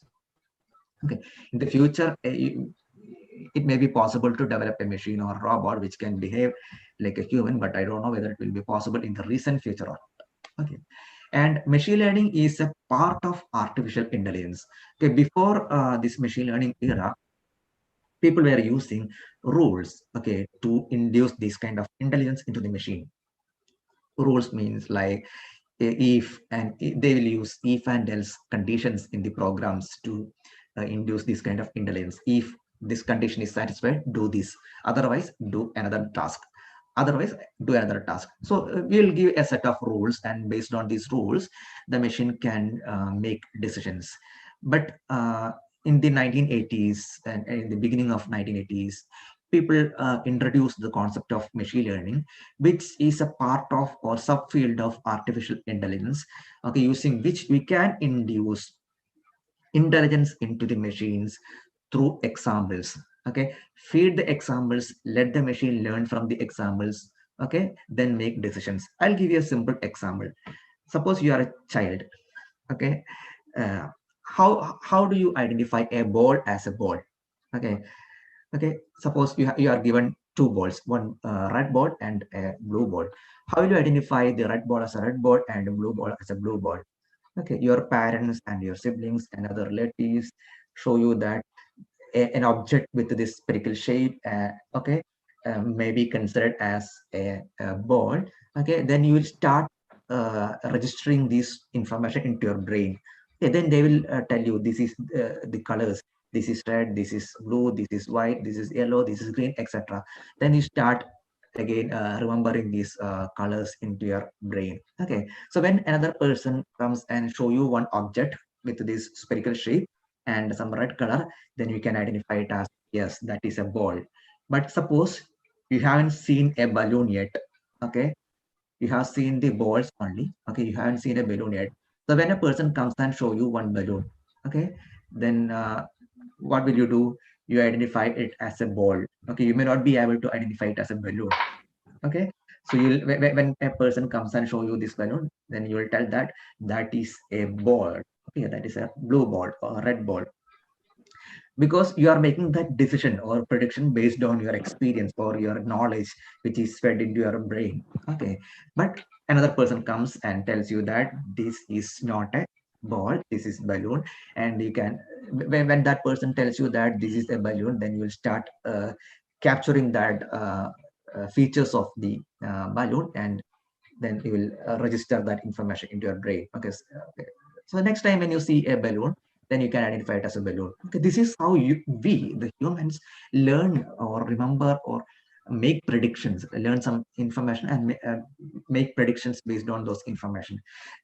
Okay, in the future, it may be possible to develop a machine or robot which can behave like a human, but I don't know whether it will be possible in the recent future or not. Okay, and machine learning is a part of artificial intelligence. Okay, before this machine learning era, people were using rules, okay, to induce this kind of intelligence into the machine. Rules means like if, and they will use if and else conditions in the programs to induce this kind of intelligence. If this condition is satisfied, do this, otherwise do another task, otherwise do another task. So we'll give a set of rules, and based on these rules the machine can make decisions. But in the 1980s and in the beginning of 1980s, people introduced the concept of machine learning, which is a part of or subfield of artificial intelligence, okay, using which we can induce intelligence into the machines through examples. Okay, feed the examples, let the machine learn from the examples, okay, then make decisions. I'll give you a simple example. Suppose you are a child. Okay, uh, how do you identify a ball as a ball? Okay, okay, suppose you are given two balls, one red ball and a blue ball. How will you identify the red ball as a red ball and the blue ball as a blue ball? Okay, your parents and your siblings and other relatives show you that an object with this spherical shape, okay, may be considered as a ball. Okay, then you will start registering this information into your brain. Okay, then they will tell you this is the colors. This is red, this is blue, this is white, this is yellow, this is green, etc. Then you start again remembering these colors into your brain. Okay, so when another person comes and show you one object with this spherical shape and some red color, then you can identify it as, yes, that is a ball. But suppose you haven't seen a balloon yet. Okay, you have seen the balls only. Okay, you haven't seen a balloon yet. So when a person comes and show you one balloon, okay, then what will you do? You identify it as a ball. Okay, you may not be able to identify it as a balloon. Okay, so you when a person comes and show you this balloon, then you will tell that that is a ball. Okay, that is a blue ball or a red ball, because you are making that decision or prediction based on your experience or your knowledge which is fed into your brain. Okay, but another person comes and tells you that this is not a ball, this is balloon. And you can, when that person tells you that this is a balloon, then you will start capturing that features of the balloon, and then you will register that information into your brain. Okay, okay. So next time when you see a balloon, then you can identify it as a balloon. Okay, this is how we, the humans, learn or remember or make predictions, learn some information and make predictions based on those information.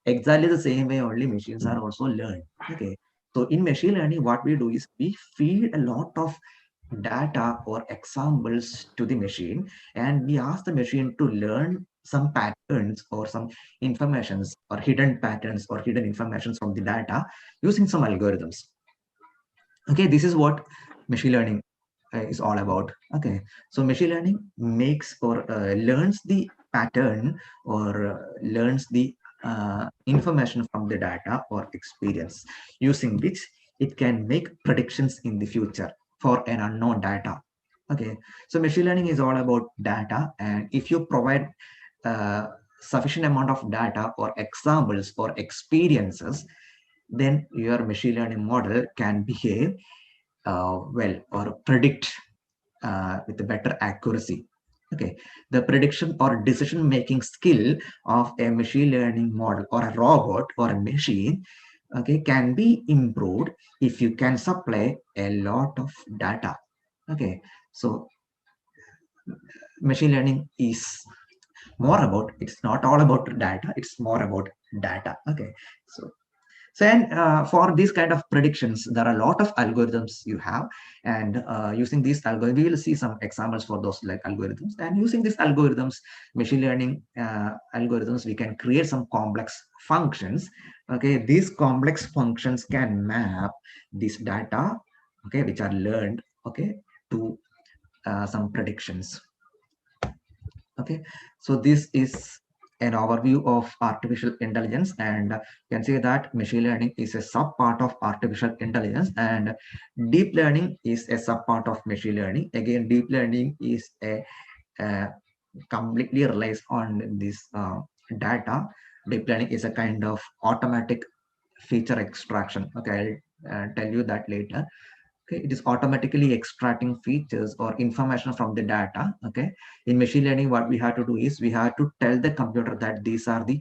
Exactly the same way only machines are also learned. Okay, so in machine learning, what we do is we feed a lot of data or examples to the machine, and we ask the machine to learn some patterns or some informations or hidden patterns or hidden informations from the data using some algorithms. Okay, this is what machine learning is all about. Okay, so machine learning makes or learns the pattern or learns the information from the data or experience, using which it can make predictions in the future for an unknown data. Okay, so machine learning is all about data, and if you provide sufficient amount of data or examples or experiences, then your machine learning model can behave well or predict with a better accuracy. Okay, the prediction or decision making skill of a machine learning model or a robot or a machine, okay, can be improved if you can supply a lot of data. Okay, so machine learning is more about, it's not all about data, it's more about data. Okay, so and for these kind of predictions, there are a lot of algorithms you have, and using these algorithms, we will see some examples for those like algorithms. And using these algorithms, machine learning algorithms, we can create some complex functions. Okay, these complex functions can map this data, okay, which are learned, okay, to some predictions. Okay, so this is an overview of artificial intelligence, and you can say that machine learning is a sub part of artificial intelligence, and deep learning is a sub part of machine learning. Again, deep learning is a completely relies on this data. Deep learning is a kind of automatic feature extraction. Okay, I'll tell you that later. Okay, it is automatically extracting features or information from the data. Okay, in machine learning, what we have to do is we have to tell the computer that these are the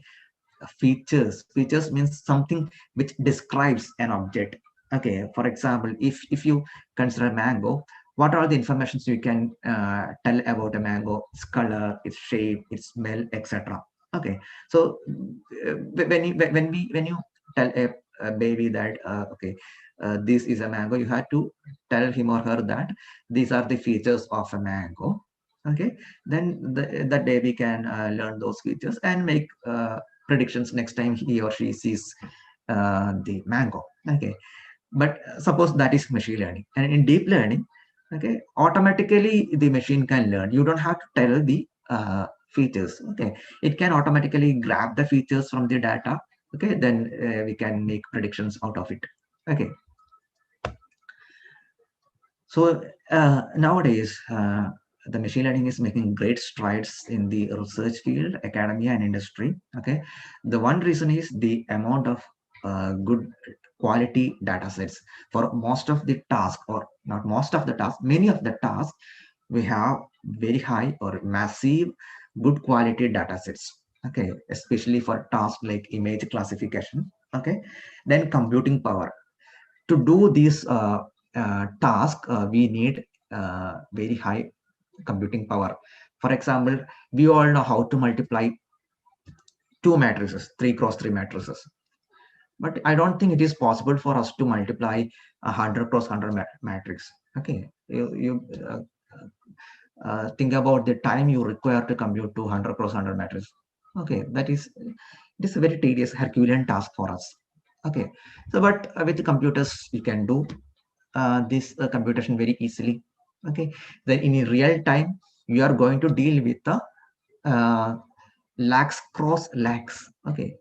features. Features means something which describes an object. Okay, for example, if you consider mango, what are the informations you can tell about a mango? Its color, its shape, its smell, etc. Okay, so when you tell a baby that okay, this is a mango, you have to tell him or her that these are the features of a mango. Okay, then the baby can learn those features and make predictions next time he or she sees the mango. Okay, but suppose that is machine learning, and in deep learning, okay, automatically the machine can learn. You don't have to tell the features. Okay, it can automatically grab the features from the data. Okay, then we can make predictions out of it. Okay, so nowadays the machine learning is making great strides in the research field, academia, and industry. Okay, the one reason is the amount of good quality data sets for most of the task, or not most of the tasks, many of the tasks, we have very high or massive good quality data sets. Okay, especially for tasks like image classification. Okay, then computing power. To do this task, we need very high computing power. For example, we all know how to multiply two matrices, 3 cross 3 matrices. But I don't think it is possible for us to multiply 100 cross 100 matrix. Okay, you think about the time you require to compute 200 cross 100 matrix. Okay, that is, it is a very tedious Herculean task for us. Okay, so but with the computers you can do this computation very easily. Okay, then in real time you are going to deal with the lakhs cross lakhs, okay,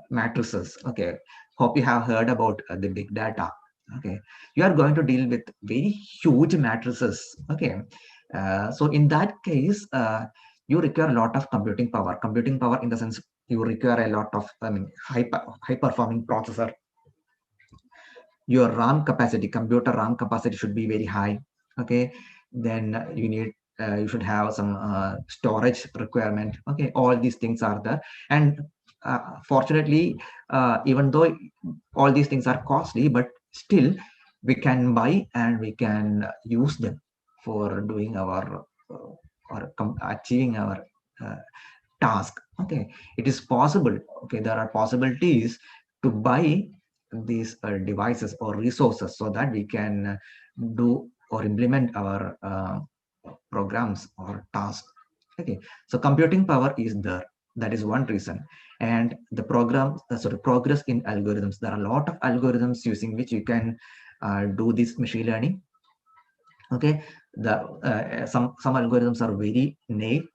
matrices. Okay, hope you have heard about the big data. Okay, you are going to deal with very huge matrices. Okay, so in that case you require a lot of computing power. Computing power in the sense you require a lot of, I mean, high performing processor. Your RAM capacity, computer RAM capacity should be very high. Okay, then you need you should have some storage requirement. Okay, all these things are there, and fortunately, even though all these things are costly, but still we can buy and we can use them for doing our or achieving our task. Okay, it is possible. Okay, there are possibilities to buy these devices or resources so that we can do or implement our programs or tasks. Okay, so computing power is there. That is one reason. And the program, sort of progress in algorithms. There are a lot of algorithms using which you can do this machine learning. Okay, the some algorithms are very naive.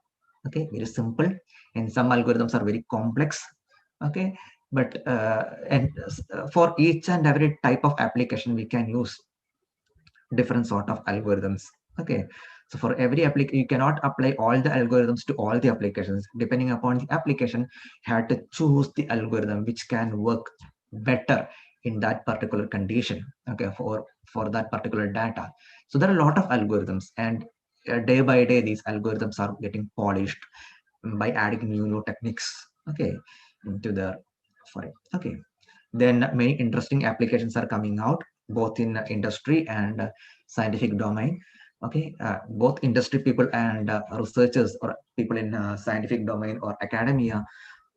Okay, very simple, and some algorithms are very complex. Okay, but for each and every type of application, we can use different sort of algorithms. Okay, so for every application, you cannot apply all the algorithms to all the applications. Depending upon the application, you have to choose the algorithm which can work better in that particular condition. Okay, for that particular data. So there are a lot of algorithms, and day by day, these algorithms are getting polished by adding new techniques. Okay, into the for it. Okay, then many interesting applications are coming out both in industry and scientific domain. Okay, both industry people and researchers or people in scientific domain or academia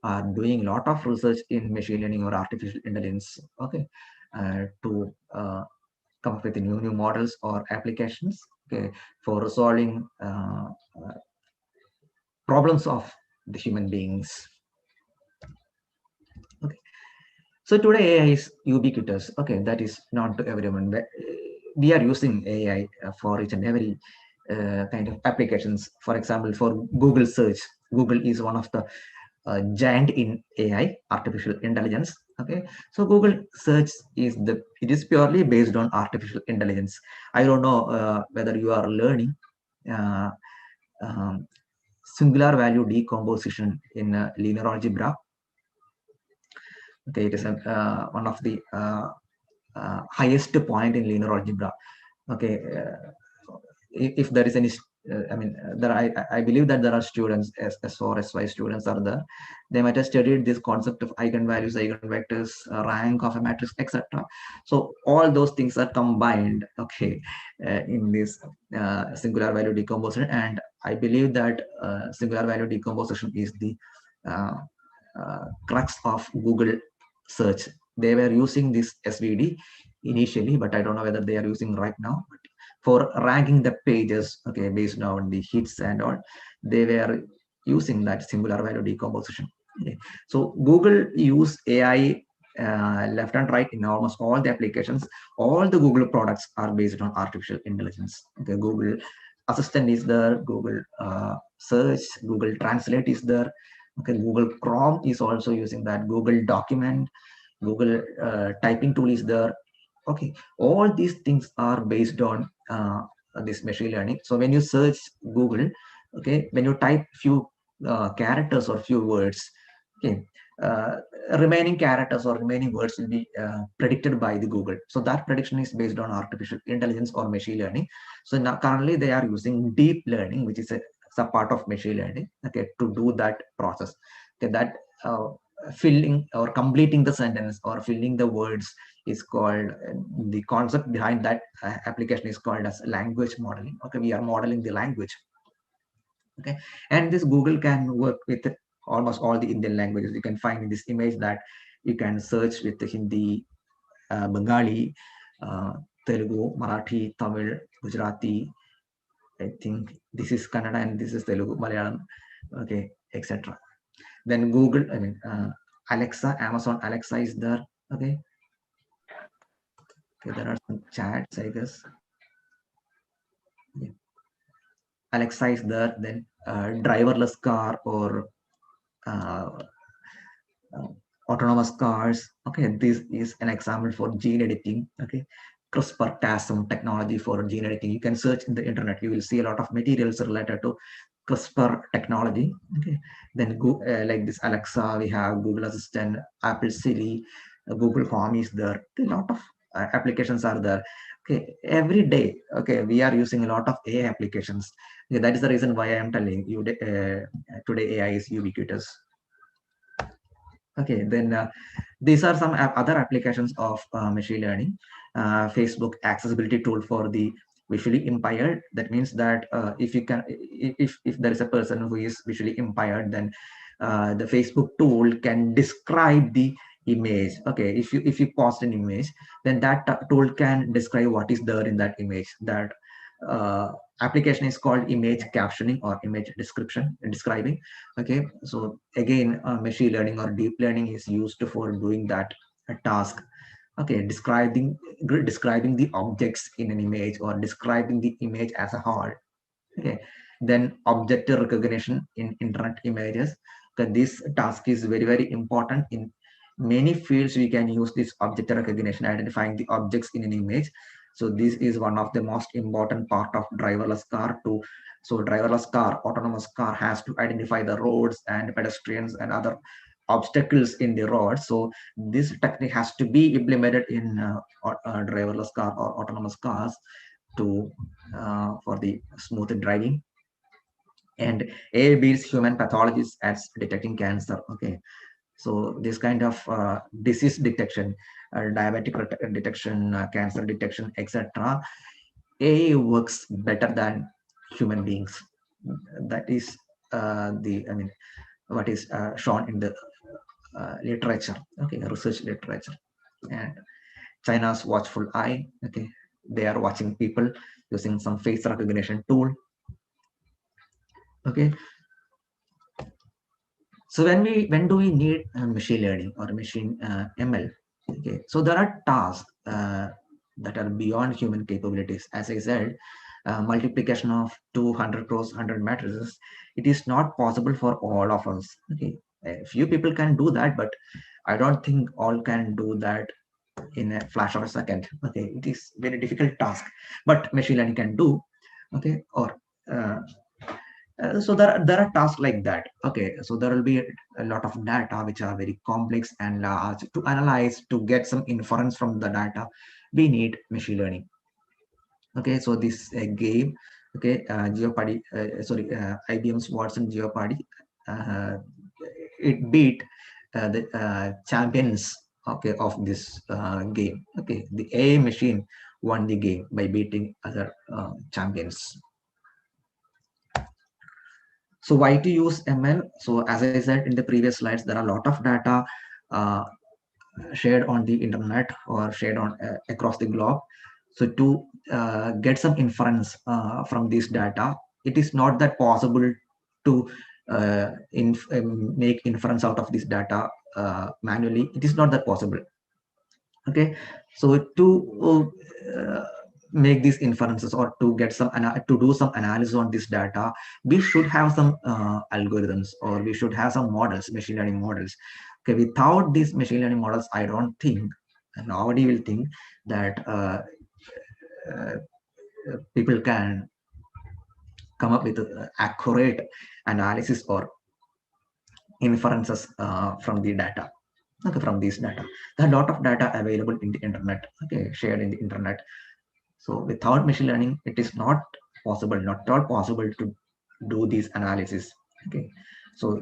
are doing a lot of research in machine learning or artificial intelligence. Okay, to come up with new models or applications. Okay, for resolving problems of the human beings. Okay. So today AI is ubiquitous. Okay, that is known to everyone. But we are using AI for each and every kind of applications. For example, for Google search, Google is one of the giant in AI, artificial intelligence. Okay, so Google search it is purely based on artificial intelligence. I don't know whether you are learning uh, um, singular value decomposition in linear algebra. Okay, it is one of the highest point in linear algebra. Okay, if there is any, I mean, I believe that there are students, S4, SY students are there. They might have studied this concept of eigenvalues, eigenvectors, rank of a matrix, etc. So all those things are combined, okay, in this singular value decomposition. And I believe that singular value decomposition is the uh, crux of Google search. They were using this SVD initially, but I don't know whether they are using right now. But for ranking the pages, okay, based on the hits and all, they were using that singular value decomposition. Okay. So Google use AI left and right in almost all the applications. All the Google products are based on artificial intelligence. Okay, Google Assistant is there, Google Search, Google Translate is there. Okay, Google Chrome is also using that. Google Document, Google typing tool is there. Okay, all these things are based on this machine learning. So when you search Google, okay, when you type few characters or few words, okay, uh, remaining characters or remaining words will be predicted by the Google. So that prediction is based on artificial intelligence or machine learning. So now currently they are using deep learning, which is a part of machine learning, okay, to do that process. Okay, that filling or completing the sentence or filling the words is called, the concept behind that application is called as language modeling. Okay, we are modeling the language. Okay, and this Google can work with almost all the Indian languages. You can find in this image that you can search with the Hindi, Bengali, Telugu, Marathi, Tamil, Gujarati. I think this is Kannada and this is Telugu, Malayalam, okay, etc. Then Google, I mean, Alexa, Amazon Alexa is there. Okay. Okay, there are some chats, I guess. Yeah. Alexa is there. Then driverless car or uh, autonomous cars. Okay, this is an example for gene editing. Okay, CRISPR-Cas9 technology for gene editing. You can search in the internet. You will see a lot of materials related to CRISPR technology. Okay, then go like this Alexa. We have Google Assistant, Apple Siri, Google Home is there. A lot of applications are there. Okay, every day. Okay, we are using a lot of AI applications. Okay, that is the reason why I am telling you today AI is ubiquitous. Okay, then these are some other applications of machine learning. Facebook accessibility tool for the visually impaired. That means that if you can, if there is a person who is visually impaired, then the Facebook tool can describe the image. Okay, if you post an image, then that tool can describe what is there in that image. That application is called image captioning or image describing. Okay, so again machine learning or deep learning is used for doing that task. Okay, describing the objects in an image or describing the image as a whole. Okay, then object recognition in internet images. Okay, this task is very important in many fields we can use this object recognition, identifying the objects in an image. So this is one of the most important part of driverless car too. So driverless car, autonomous car has to identify the roads and pedestrians and other obstacles in the road. So this technique has to be implemented in driverless car or autonomous cars to for the smooth driving. And AI beats human pathologists at detecting cancer. Okay, so this kind of disease detection, diabetic detection, cancer detection, etc. AI works better than human beings. That is what is shown in the literature, okay, research literature. And China's watchful eye, okay, they are watching people using some face recognition tool. Okay, so when do we need machine learning or machine ML? Okay, so there are tasks that are beyond human capabilities. As I said, multiplication of 200 crores 100 matrices, it is not possible for all of us. Okay, a few people can do that, but I don't think all can do that in a flash of a second. Okay, it is very difficult task, but machine learning can do. Okay, or so there are tasks like that. Okay, so there will be a lot of data which are very complex and large to analyze. To get some inference from the data, we need machine learning. Okay, so this game, okay, Jeopardy, sorry, IBM's Watson Jeopardy, it beat the champions, okay, of this game. Okay, the AI machine won the game by beating other champions. So why to use ML? So as I said in the previous slides, there are a lot of data uh, shared on the internet or shared on across the globe. So to get some inference from this data, it is not that possible to make inference out of this data manually. It is not that possible. Okay, so to make these inferences or to get some to do some analysis on this data, we should have some algorithms, or we should have some models, machine learning models. Okay, without these machine learning models, I don't think, and nobody will think that uh, people can come up with accurate analysis or inferences from the data. Okay, from these data, there are a lot of data available in the internet, okay, shared in the internet. So without machine learning, it is not possible, not at all possible to do these analysis. Okay, so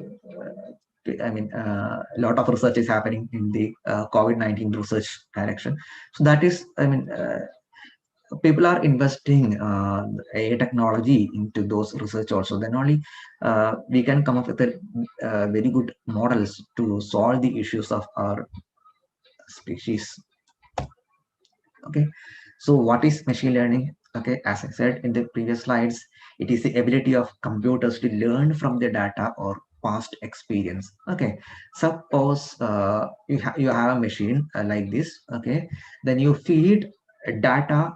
a lot of research is happening in the COVID-19 research direction. So that is, people are investing AI technology into those research also. Then only we can come up with a very good models to solve the issues of our species. Okay, so what is machine learning? Okay, as I said in the previous slides, it is the ability of computers to learn from the data or past experience. Okay, suppose you have a machine like this. Okay, then you feed data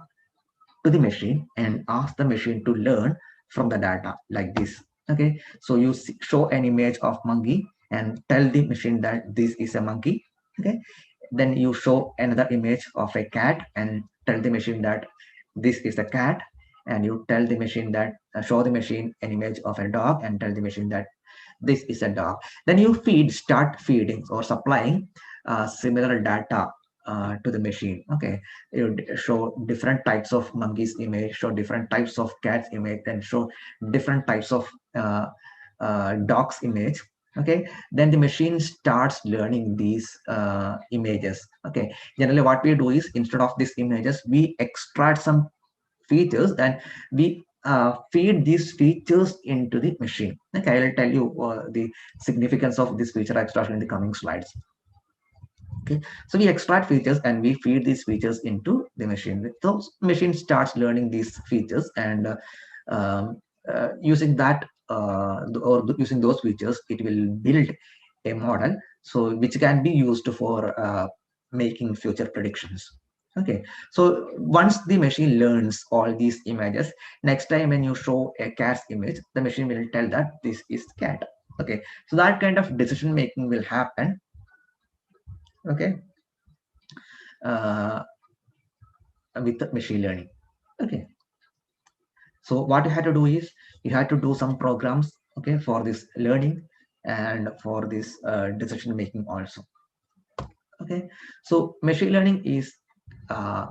to the machine and ask the machine to learn from the data like this. Okay, so you show an image of monkey and tell the machine that this is a monkey. Okay, then you show another image of a cat and tell the machine that this is a cat, and you tell the machine that show the machine an image of a dog and tell the machine that this is a dog. Then you start feeding or supplying similar data to the machine. Okay, you show different types of monkeys image, show different types of cats image, and show different types of dogs image. Okay, then the machine starts learning these images. Okay, generally what we do is, instead of these images, we extract some features and we feed these features into the machine. Okay, I will tell you the significance of this feature extraction in the coming slides. Okay, so we extract features and we feed these features into the machine. So machine starts learning these features, and using that or using those features, it will build a model, so which can be used for making future predictions. Okay, so once the machine learns all these images, next time when you show a cat's image, the machine will tell that this is cat. Okay, so that kind of decision making will happen Okay, uh, with machine learning. Okay, so what you had to do is you had to do some programs, okay, for this learning and for this decision making also. Okay, so machine learning is uh,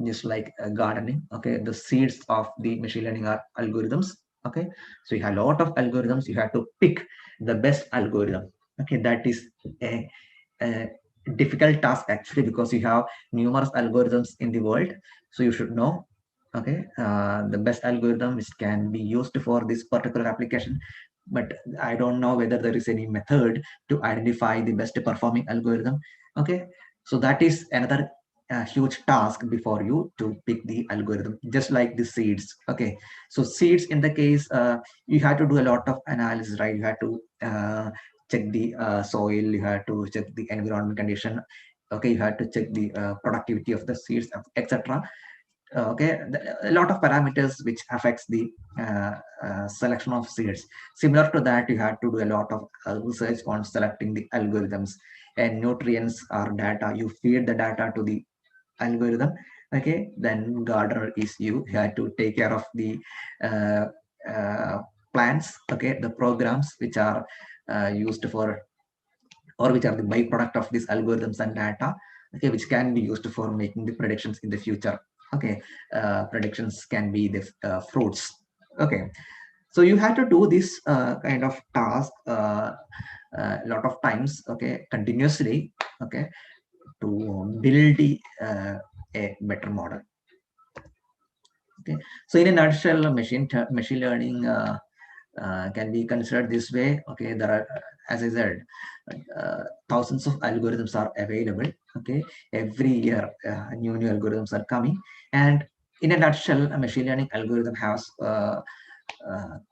just like gardening. Okay, the seeds of the machine learning are algorithms. Okay, so you have a lot of algorithms. You have to pick the best algorithm. Okay, that is a difficult task actually, because you have numerous algorithms in the world. So you should know, okay, the best algorithm which can be used for this particular application. But I don't know whether there is any method to identify the best performing algorithm. Okay, so that is another huge task before you to pick the algorithm, just like the seeds. Okay, so seeds in the case, you have to do a lot of analysis, right? You have to check the soil, you have to check the environment condition. Okay, you have to check the productivity of the seeds, etc. Okay, a lot of parameters which affects the selection of seeds. Similar to that, you have to do a lot of research on selecting the algorithms, and nutrients or data. You feed the data to the algorithm. Okay, then gardener is you have to take care of the uh, uh, plants. Okay, the programs which are used for, or which are the byproduct of these algorithms and data, okay, which can be used for making the predictions in the future. Okay, predictions can be the fruits. Okay, so you have to do this kind of task a lot of times, okay, continuously, okay, to build a better model. Okay, so in a nutshell, machine learning can be considered this way. Okay, there are, as I said, thousands of algorithms are available. Okay, every year new algorithms are coming, and in a nutshell, a machine learning algorithm has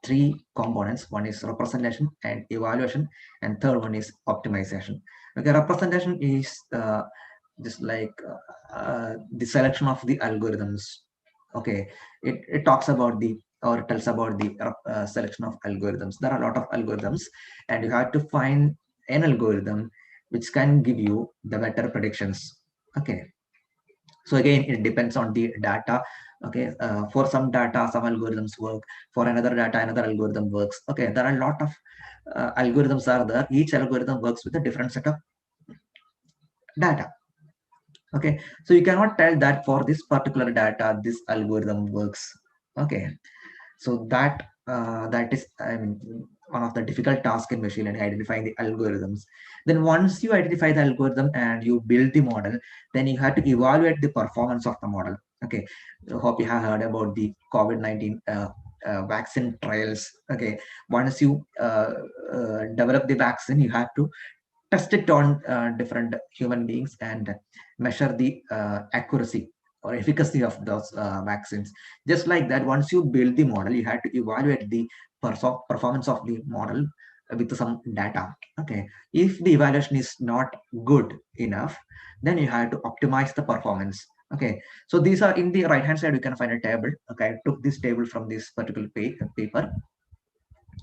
three components. One is representation and evaluation, and third one is optimization. Okay, representation is just like the selection of the algorithms. Okay, it talks about the, or tells about the selection of algorithms. There are a lot of algorithms, and you have to find an algorithm which can give you the better predictions. Okay, so again, it depends on the data. Okay, for some data, some algorithms work. For another data, another algorithm works. Okay, there are a lot of algorithms are there. Each algorithm works with a different set of data. Okay, so you cannot tell that for this particular data, this algorithm works. Okay, so that is, I mean, one of the difficult tasks in machine learning, identifying the algorithms. Then once you identify the algorithm and you build the model, then you have to evaluate the performance of the model. Okay, so hope you have heard about the COVID-19 vaccine trials. Okay, once you develop the vaccine, you have to test it on different human beings and measure the accuracy or efficacy of those vaccines. Just like that, once you build the model, you have to evaluate the performance of the model with some data. Okay, if the evaluation is not good enough, then you have to optimize the performance. Okay, so these are in the right hand side, you can find a table. Okay, I took this table from this particular paper.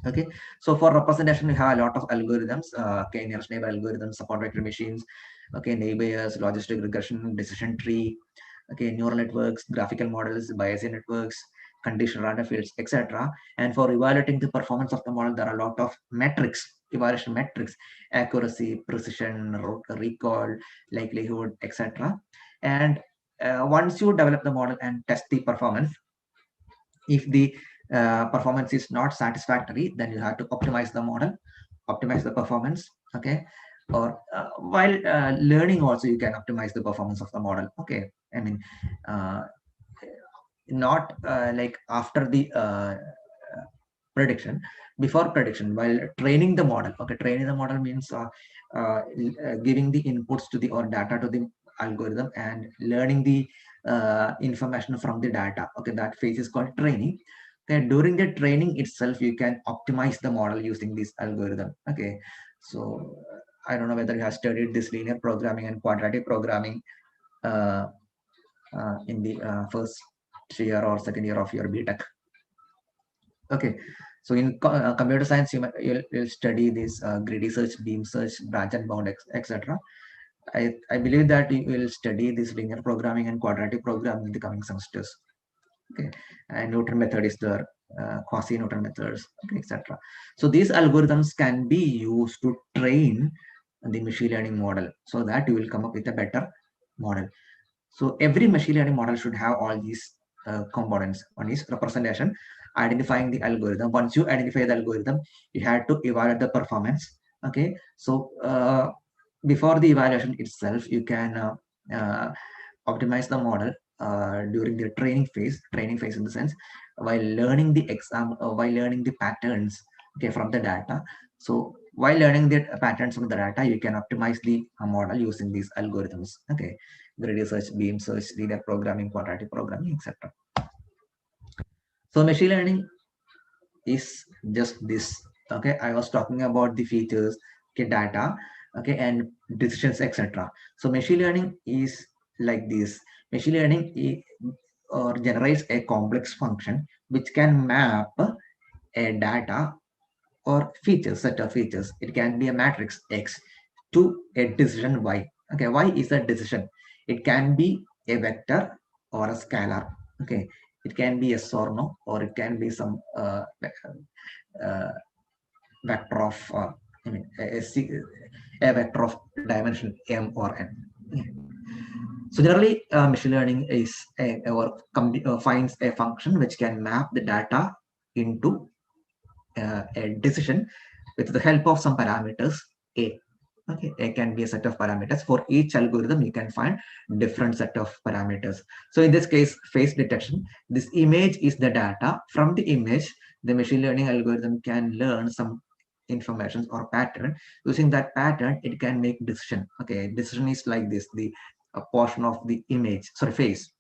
Okay, so for representation, we have a lot of algorithms. Okay, nearest neighbor algorithms, support vector machines. Okay, neighbors, logistic regression, decision tree. Okay, neural networks, graphical models, Bayesian networks, conditional random fields, etc. And for evaluating the performance of the model, there are a lot of metrics, evaluation metrics: accuracy, precision, recall, likelihood, etc. And once you develop the model and test the performance, if the performance is not satisfactory, then you have to optimize the model, optimize the performance. Okay, or while learning also, you can optimize the performance of the model. Okay, I mean, uh, not like after the prediction, before prediction, while training the model. Okay, training the model means giving the inputs to the, or data to the algorithm, and learning the information from the data. Okay, that phase is called training. Okay, during the training itself, you can optimize the model using this algorithm. Okay, so I don't know whether you have studied this linear programming and quadratic programming uh, in the first year or second year of your BTech. Okay, so in computer science, you'll study this greedy search, beam search, branch and bound, etc. I believe that you will study this linear programming and quadratic programming in the coming semesters. Okay, and Newton method is there, quasi-Newton methods, okay, etc. So these algorithms can be used to train the machine learning model so that you will come up with a better model. So every machine learning model should have all these components. One is representation, identifying the algorithm. Once you identify the algorithm, you have to evaluate the performance. Okay, so before the evaluation itself, you can optimize the model during the training phase in the sense while learning the while learning the patterns, okay, from the data. So while learning the patterns from the data, you can optimize the model using these algorithms. Okay, gradient search, beam search, linear programming, quadratic programming, etc. So machine learning is just this. Okay, I was talking about the features, okay, data, okay, and decisions, etc. So machine learning is like this. Machine learning or generates a complex function which can map a data or features, set of features. It can be a matrix X to a decision Y. Okay, Y is a decision. It can be a vector or a scalar. Okay, it can be yes or no, or it can be some vector of I mean a vector of dimension m or n. So generally, machine learning is finds a function which can map the data into a decision with the help of some parameters a. Okay, a can be a set of parameters. For each algorithm, you can find different set of parameters. So in this case, face detection, this image is the data. From the image, the machine learning algorithm can learn some information or pattern. Using that pattern, it can make decision. Okay, decision is like this, the a portion of the image, sorry, face.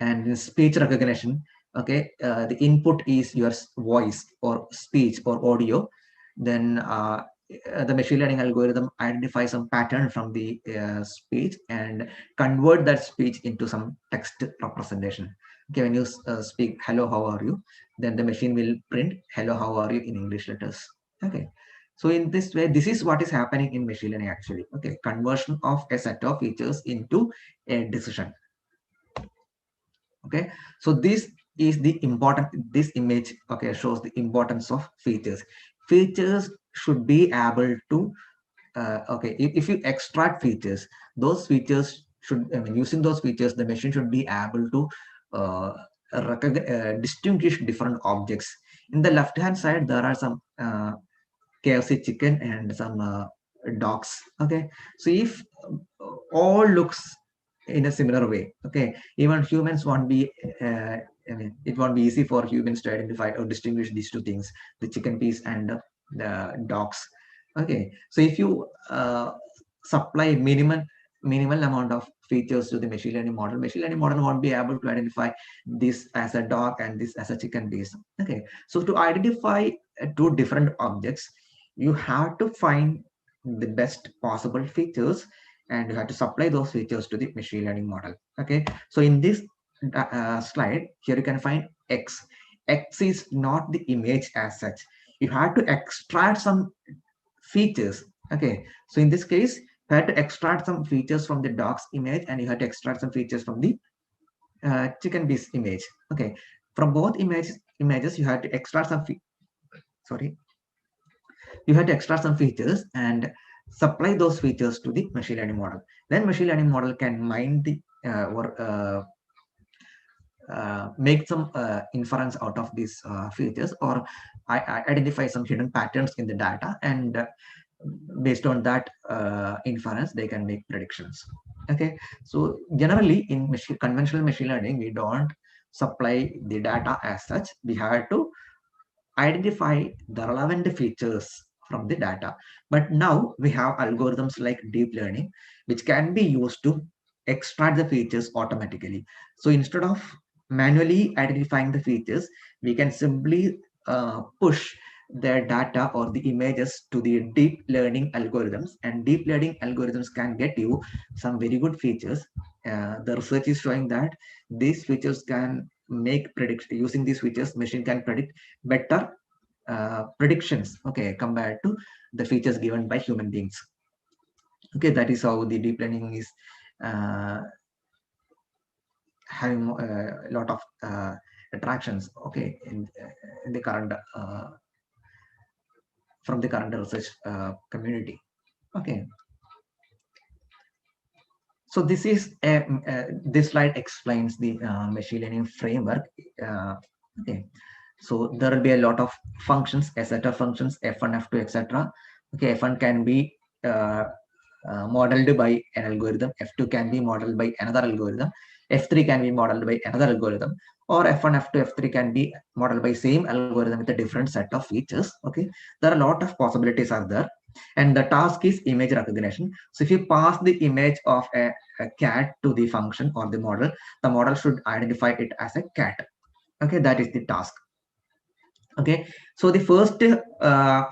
And in speech recognition, okay, the input is your voice or speech or audio. Then the machine learning algorithm identifies some pattern from the speech and convert that speech into some text representation. Okay, when you speak hello, how are you, then the machine will print hello, how are you in English letters. Okay, so in this way, this is what is happening in machine learning actually. Okay, conversion of a set of features into a decision. Okay, so this is the important, this image, okay, shows the importance of features. Features should be able to okay, if you extract features, those features should, I mean, using those features, the machine should be able to distinguish different objects. In the left hand side, there are some KFC chicken and some dogs. Okay, so if all looks in a similar way, okay, even humans won't be I mean, it won't be easy for humans to identify or distinguish these two things, the chicken piece and the dogs. Okay, so if you supply minimal amount of features to the machine learning model won't be able to identify this as a dog and this as a chicken piece. Okay, so to identify two different objects, you have to find the best possible features and you have to supply those features to the machine learning model. Okay, so in this slide here you can find X. X is not the image as such. You have to extract some features. Okay, so in this case, you have to extract some features from the dog's image and you have to extract some features from the chicken piece image. Okay, from both images you have to extract some sorry, you have to extract some features and supply those features to the machine learning model. Then machine learning model can mine the make some inference out of these features, or identify some hidden patterns in the data, and based on that inference, they can make predictions. Okay, so generally in conventional machine learning, we don't supply the data as such. We have to identify the relevant features from the data. But now we have algorithms like deep learning, which can be used to extract the features automatically. So instead of manually identifying the features, we can simply push the data or the images to the deep learning algorithms, and deep learning algorithms can get you some very good features. The research is showing that these features can make prediction. Using these features, machine can predict better predictions, okay, compared to the features given by human beings. Okay, that is how the deep learning is having a lot of attractions, okay, in the current from the current research community. Okay, so this is this slide explains the machine learning framework. Okay, so there will be a lot of functions, a set of functions, f1, f2, etc. Okay, f1 can be modeled by an algorithm, f2 can be modeled by another algorithm, f3 can be modeled by another algorithm, or f1, f2, f3 can be modeled by same algorithm with a different set of features. Okay, there are a lot of possibilities are there, and the task is image recognition. So if you pass the image of a cat to the function or the model should identify it as a cat. Okay, that is the task. Okay, so the first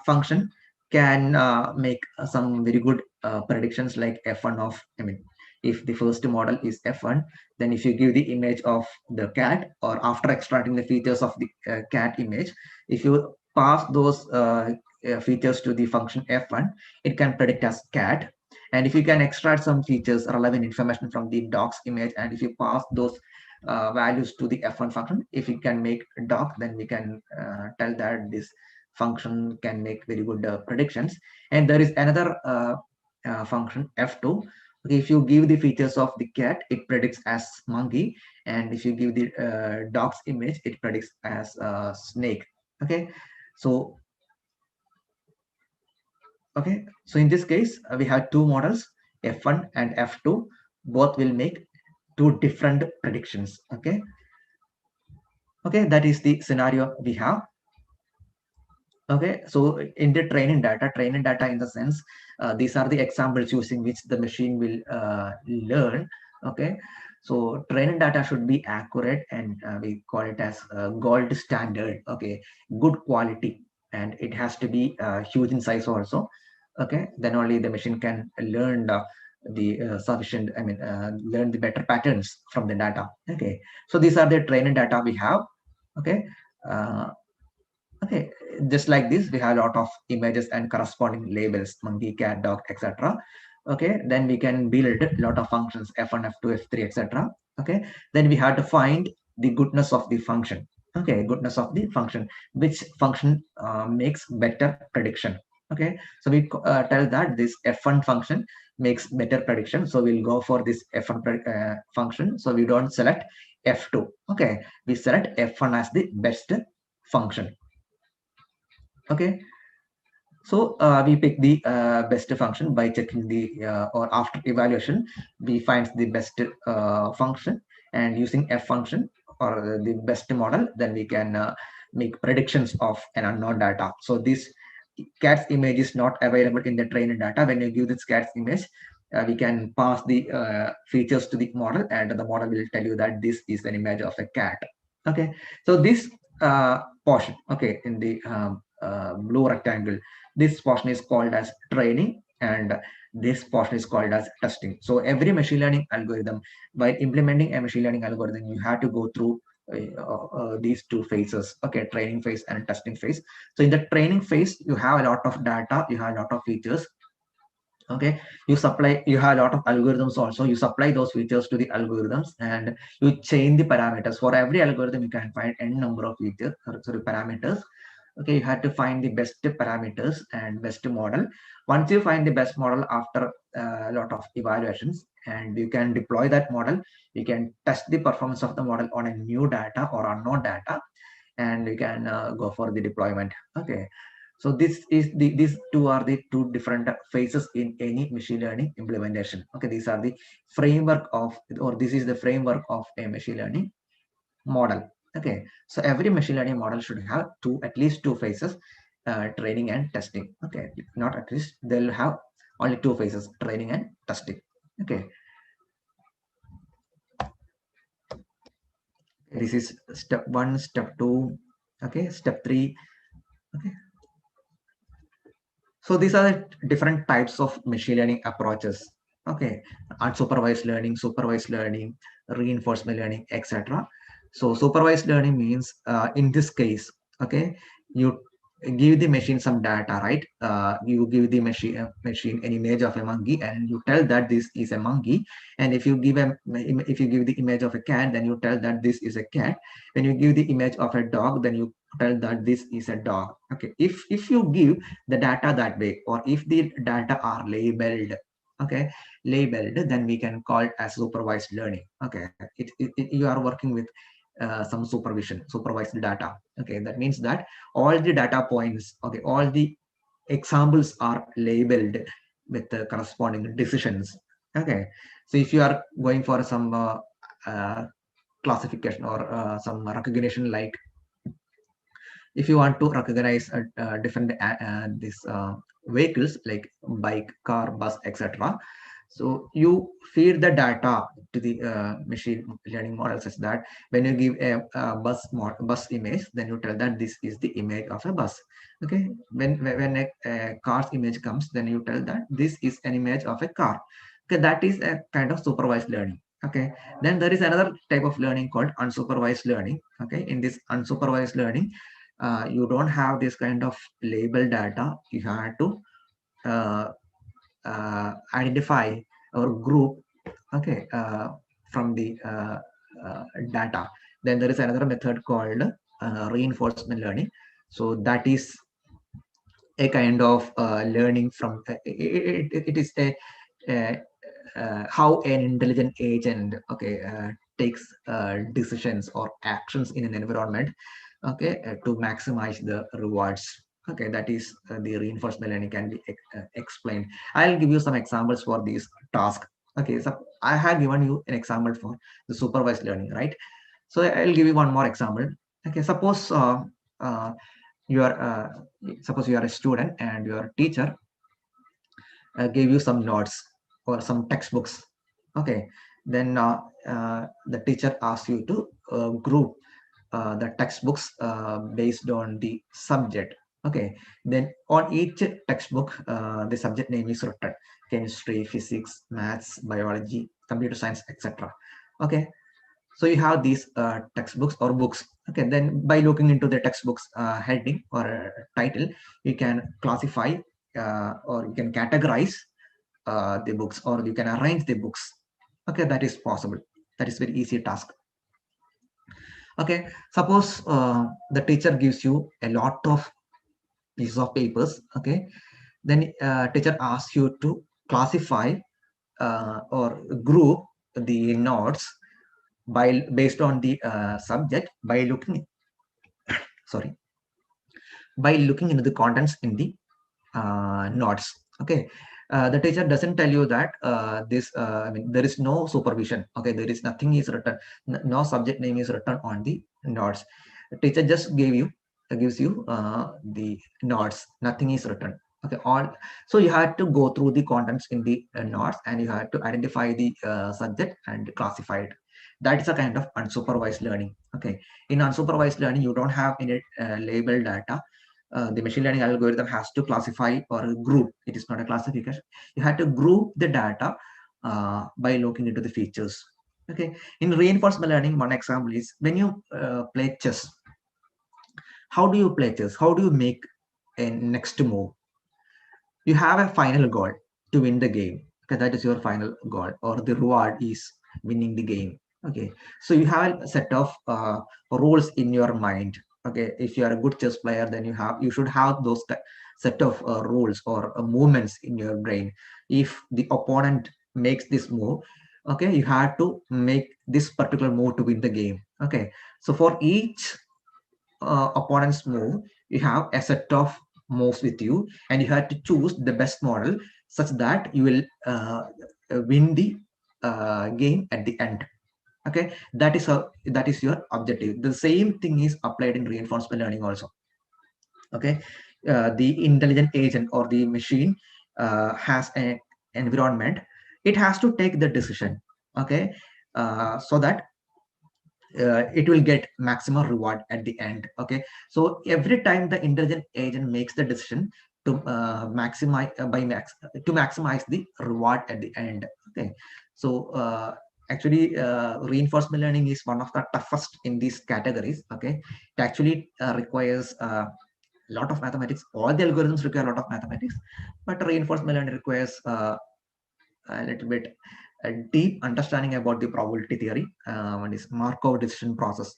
function can make some very good predictions like f1 of, I mean, if the first model is f1, then if you give the image of the cat, or after extracting the features of the cat image, if you pass those features to the function f1, it can predict as cat. And if you can extract some features, relevant information from the dog's image, and if you pass those values to the f1 function, if it can make dog, then we can tell that this function can make very good predictions. And there is another function f2. Okay, if you give the features of the cat, it predicts as monkey, and if you give the dog's image, it predicts as snake. Okay, so so in this case we have two models, f1 and f2, both will make two different predictions. Okay, that is the scenario we have. Okay, so in the training data in the sense, these are the examples using which the machine will learn. Okay, so training data should be accurate, and we call it as gold standard. Okay, good quality, and it has to be huge in size also. Okay, then only the machine can learn the sufficient, I mean, learn the better patterns from the data. Okay, so these are the training data we have. Okay, okay, just like this, we have a lot of images and corresponding labels, monkey, cat, dog, etc. Okay, then we can build a lot of functions, f1, f2, f3, etc. Okay, then we have to find the goodness of the function. Okay, goodness of the function, which function makes better prediction. Okay, so we tell that this f1 function makes better prediction, so we'll go for this f1 function. So we don't select f2. Okay, we select f1 as the best function. Okay, so we pick the best function by checking the or after evaluation, we find the best function, and using f function or the best model, then we can make predictions of an unknown data. So this cat's image is not available in the training data. When you give this cat's image, we can pass the features to the model, and the model will tell you that this is an image of a cat. Okay, so this portion, okay, in the blue rectangle, this portion is called as training, and this portion is called as testing. So every machine learning algorithm, by implementing a machine learning algorithm, you have to go through these two phases. Okay, training phase and testing phase. So in the training phase, you have a lot of data, you have a lot of features. Okay, you have a lot of algorithms also, you supply those features to the algorithms, and you change the parameters. For every algorithm, you can find n number of features, sorry, parameters. Okay, you have to find the best parameters and best model. Once you find the best model after a lot of evaluations, and you can deploy that model, you can test the performance of the model on a new data or unknown data, and you can go for the deployment. Okay, so these two are the two different phases in any machine learning implementation. Okay, these are the framework of, or this is the framework of a machine learning model. Okay, so every machine learning model should have at least two phases, training and testing. Okay, not at least, they'll have only two phases, training and testing. Okay, this is step 1, step 2. Okay, step 3. Okay, so these are the different types of machine learning approaches. Okay, unsupervised learning, supervised learning, reinforcement learning, etc. So supervised learning means in this case, okay, you give the machine some data, right? You give the machine an image of a monkey, and you tell that this is a monkey. And if you give the image of a cat, then you tell that this is a cat. When you give the image of a dog, then you tell that this is a dog. Okay, if you give the data that way, or if the data are labeled, okay, then we can call it as supervised learning. Okay, you are working with some supervised data. Okay, that means that all the data points, okay, all the examples are labeled with the corresponding decisions. Okay, so if you are going for some classification or some recognition, like if you want to recognize different these vehicles like bike, car, bus, etc. So you feed the data to the machine learning model such that when you give a bus image, then you tell that this is the image of a bus. Okay, when a car's image comes, then you tell that this is an image of a car. Okay, that is a kind of supervised learning. Okay, then there is another type of learning called unsupervised learning. Okay, in this unsupervised learning, you don't have this kind of label data. You have to uh, identify or group, okay, from the data. Then there is another method called reinforcement learning. So that is a kind of learning from it is how an intelligent agent, okay, takes decisions or actions in an environment, okay, to maximize the rewards. Okay, that is the reinforcement learning can be explained. I'll give you some examples for these tasks. Okay, so I have given you an example for the supervised learning, right? So I'll give you one more example. Okay, uh, you are suppose you are a student and your teacher gave you some notes or some textbooks. Okay, then the teacher asks you to group the textbooks based on the subject. Okay, then on each textbook, the subject name is written: chemistry, physics, maths, biology, computer science, etc. Okay, so you have these textbooks or books. Okay, then by looking into the textbooks heading or title, you can classify or you can categorize the books, or you can arrange the books. Okay, that is possible. That is very easy task. Okay, suppose the teacher gives you a lot of pieces of papers. Okay, then teacher asks you to classify or group the notes by based on the subject by looking, sorry, by looking into the contents in the notes. Okay, the teacher doesn't tell you that I mean, there is no supervision. Okay, there is nothing is written, no subject name is written on the notes. The teacher just gives you the notes, nothing is written. Okay, all, so you had to go through the contents in the notes, and you had to identify the subject and classify it. That is a kind of unsupervised learning. Okay, in unsupervised learning, you don't have any label data. The machine learning algorithm has to classify or group. It is not a classification. You have to group the data by looking into the features. Okay. In reinforcement learning, one example is when you play chess. How do you play chess? How do you make a next move? You have a final goal to win the game. Okay, that is your final goal, or the reward is winning the game. Okay, so you have a set of rules in your mind. Okay, if you are a good chess player, then you should have those set of rules or movements in your brain. If the opponent makes this move, okay, you have to make this particular move to win the game. Okay, so for each opponent's move, you have a set of moves with you, and you have to choose the best model such that you will win the game at the end. Okay, that is your objective. The same thing is applied in reinforcement learning also. Okay, the intelligent agent or the machine has an environment. It has to take the decision. Okay, so that it will get maximum reward at the end. Okay, so every time the intelligent agent makes the decision to maximize the reward at the end. Okay, so actually reinforcement learning is one of the toughest in these categories. Okay, it actually requires lot of mathematics. All the algorithms require a lot of mathematics, but reinforcement learning requires a little bit a deep understanding about the probability theory. One is Markov decision process,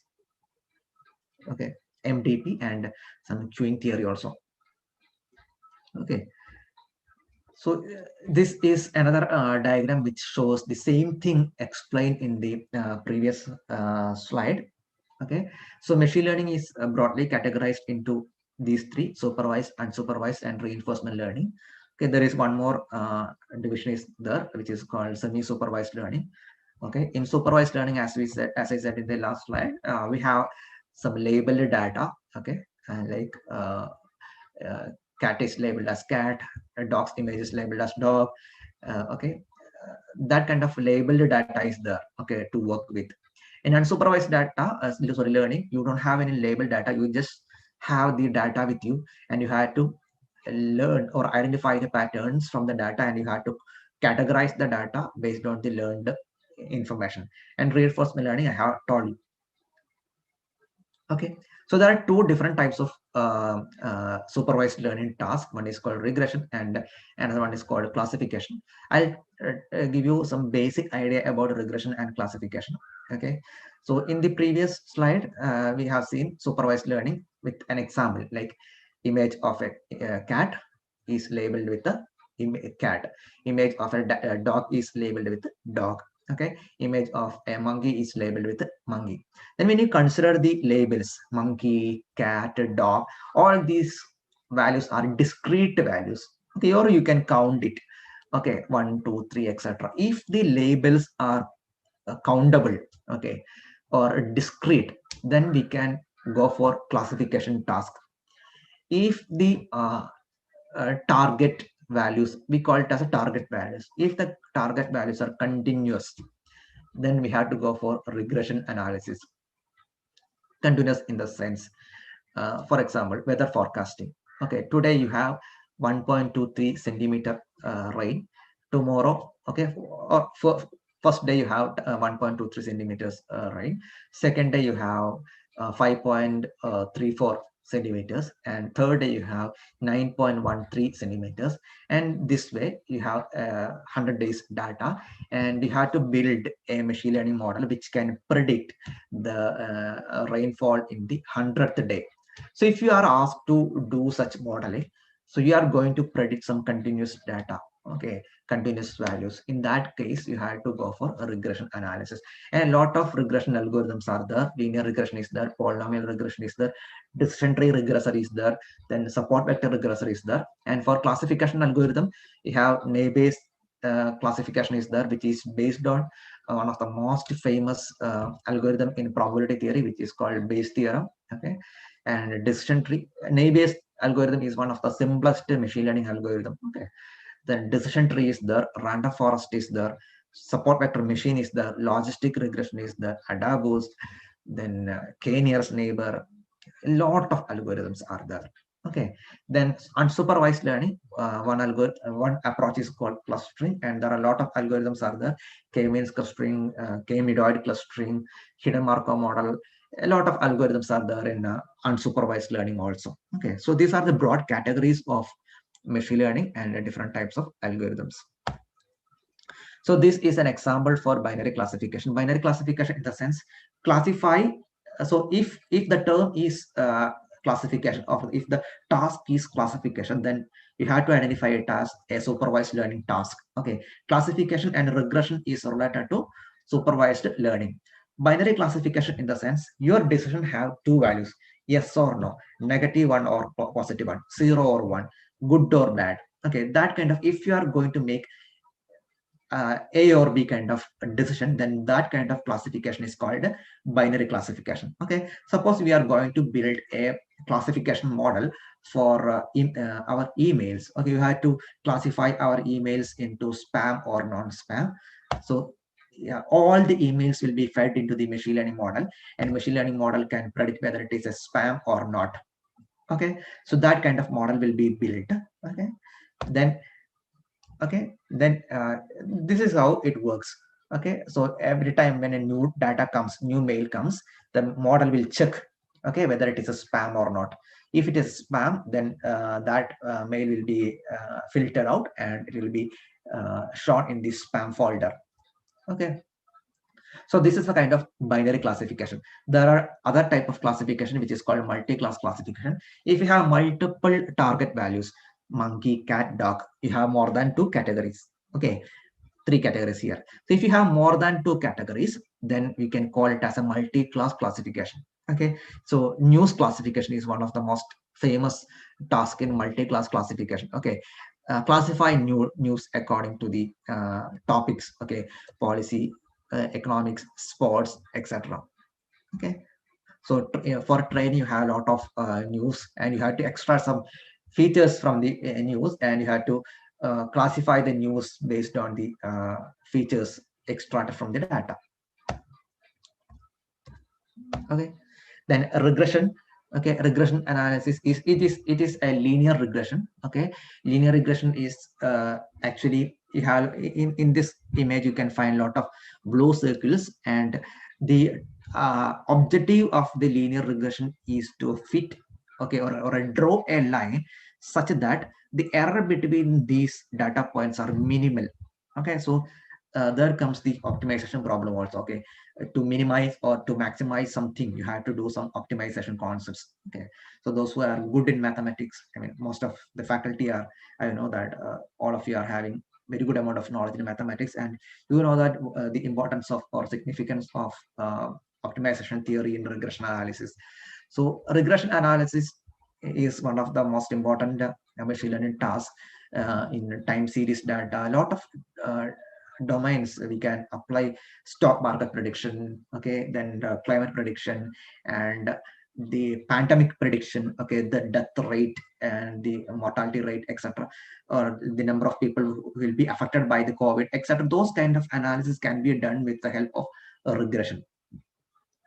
okay, MDP, and some queuing theory also. Okay, so this is another diagram which shows the same thing explained in the previous slide. Okay, so machine learning is broadly categorized into these three: supervised, unsupervised, and reinforcement learning. Okay, there is one more division is there, which is called semi-supervised learning. Okay, in supervised learning, as I said in the last slide, we have some labeled data. Okay, like cat is labeled as cat, a dog's image is labeled as dog. Okay, that kind of labeled data is there. Okay, to work with. In unsupervised data, sorry, learning, you don't have any labeled data. You just have the data with you, and you have to learn or identify the patterns from the data, and you have to categorize the data based on the learned information. And reinforcement learning, I have told you. Okay, so there are two different types of supervised learning tasks. One is called regression, and another one is called classification. I'll give you some basic idea about regression and classification. Okay, so in the previous slide, we have seen supervised learning with an example, like image of a cat is labeled with a cat, image of a dog is labeled with dog. Okay, image of a monkey is labeled with monkey. Then when you consider the labels, monkey, cat, dog, all these values are discrete values. Okay, or you can count it. Okay, 1, 2, 3, etc. If the labels are countable, okay, or discrete, then we can go for classification task. If the target values, we call it as a target values. If the target values are continuous, then we have to go for regression analysis. Continuous in the sense, for example, weather forecasting. Okay, today you have 1.23 centimeter rain. Tomorrow, okay, or for first day you have 1.23 centimeters rain. Second day you have 5.34 centimeters, and third day you have 9.13 centimeters. And this way you have 100 days data, and you have to build a machine learning model which can predict the rainfall in the 100th day. So if you are asked to do such modeling, so you are going to predict some continuous data, okay, continuous values. In that case, you have to go for a regression analysis. And a lot of regression algorithms are there. Linear regression is there, polynomial regression is there, decision tree regressor is there, then support vector regressor is there. And for classification algorithm, you have naive-Bayes classification is there, which is based on one of the most famous algorithm in probability theory, which is called Bayes theorem. Okay, and decision tree, naive-Bayes algorithm is one of the simplest machine learning algorithm. Okay, then decision tree is there, random forest is there, support vector machine is there, logistic regression is there, AdaBoost, then k-nearest neighbor. A lot of algorithms are there. Okay, then unsupervised learning, one approach is called clustering, and there are a lot of algorithms are there: k-means clustering, k-midioid clustering, hidden Markov model. A lot of algorithms are there in unsupervised learning also. Okay, so these are the broad categories of machine learning and different types of algorithms. So this is an example for binary classification. Binary classification in the sense, classify. So if the term is classification, or if the task is classification, then you have to identify it as a supervised learning task. Okay, classification and regression is related to supervised learning. Binary classification in the sense, your decision have two values, yes or no, -1 or +1, 0 or 1, good or bad. Okay, that kind of, if you are going to make A or B kind of decision, then that kind of classification is called binary classification. Okay, suppose we are going to build a classification model for our emails. Okay, you have to classify our emails into spam or non-spam. So yeah, all the emails will be fed into the machine learning model, and machine learning model can predict whether it is a spam or not. Okay, so that kind of model will be built. Okay, then this is how it works. Okay, so every time when a new data comes, new mail comes, the model will check okay, whether it is a spam or not. If it is spam, then that mail will be filtered out and it will be shown in the spam folder. Okay, so this is a kind of binary classification. There are other type of classification which is called multi-class classification. If you have multiple target values, monkey, cat, dog, you have more than 2 categories. Okay, 3 categories here. So if you have more than 2 categories, then we can call it as a multi-class classification. Okay, so news classification is one of the most famous task in multi-class classification. Okay, classify news according to the topics. Okay, policy, economics, sports, etc. Okay, so for training you have a lot of news and you have to extract some features from the news, and you have to classify the news based on the features extracted from the data. Okay, then regression. Okay, regression analysis is it is a linear regression. Okay, linear regression is actually, you have in this image you can find a lot of blue circles, and the objective of the linear regression is to fit, okay, or draw a line such that the error between these data points are minimal. Okay, so there comes the optimization problem also. Okay, to minimize or to maximize something, you have to do some optimization concepts. Okay, so those who are good in mathematics, I mean, most of the faculty are, I know that all of you are having very good amount of knowledge in mathematics, and you know that the importance of or significance of optimization theory in regression analysis. So regression analysis is one of the most important machine learning tasks in time series data. A lot of domains we can apply: stock market prediction, okay, then the climate prediction, and the pandemic prediction, okay, the death rate and the mortality rate, etc., or the number of people who will be affected by the COVID, etc. Those kind of analysis can be done with the help of regression.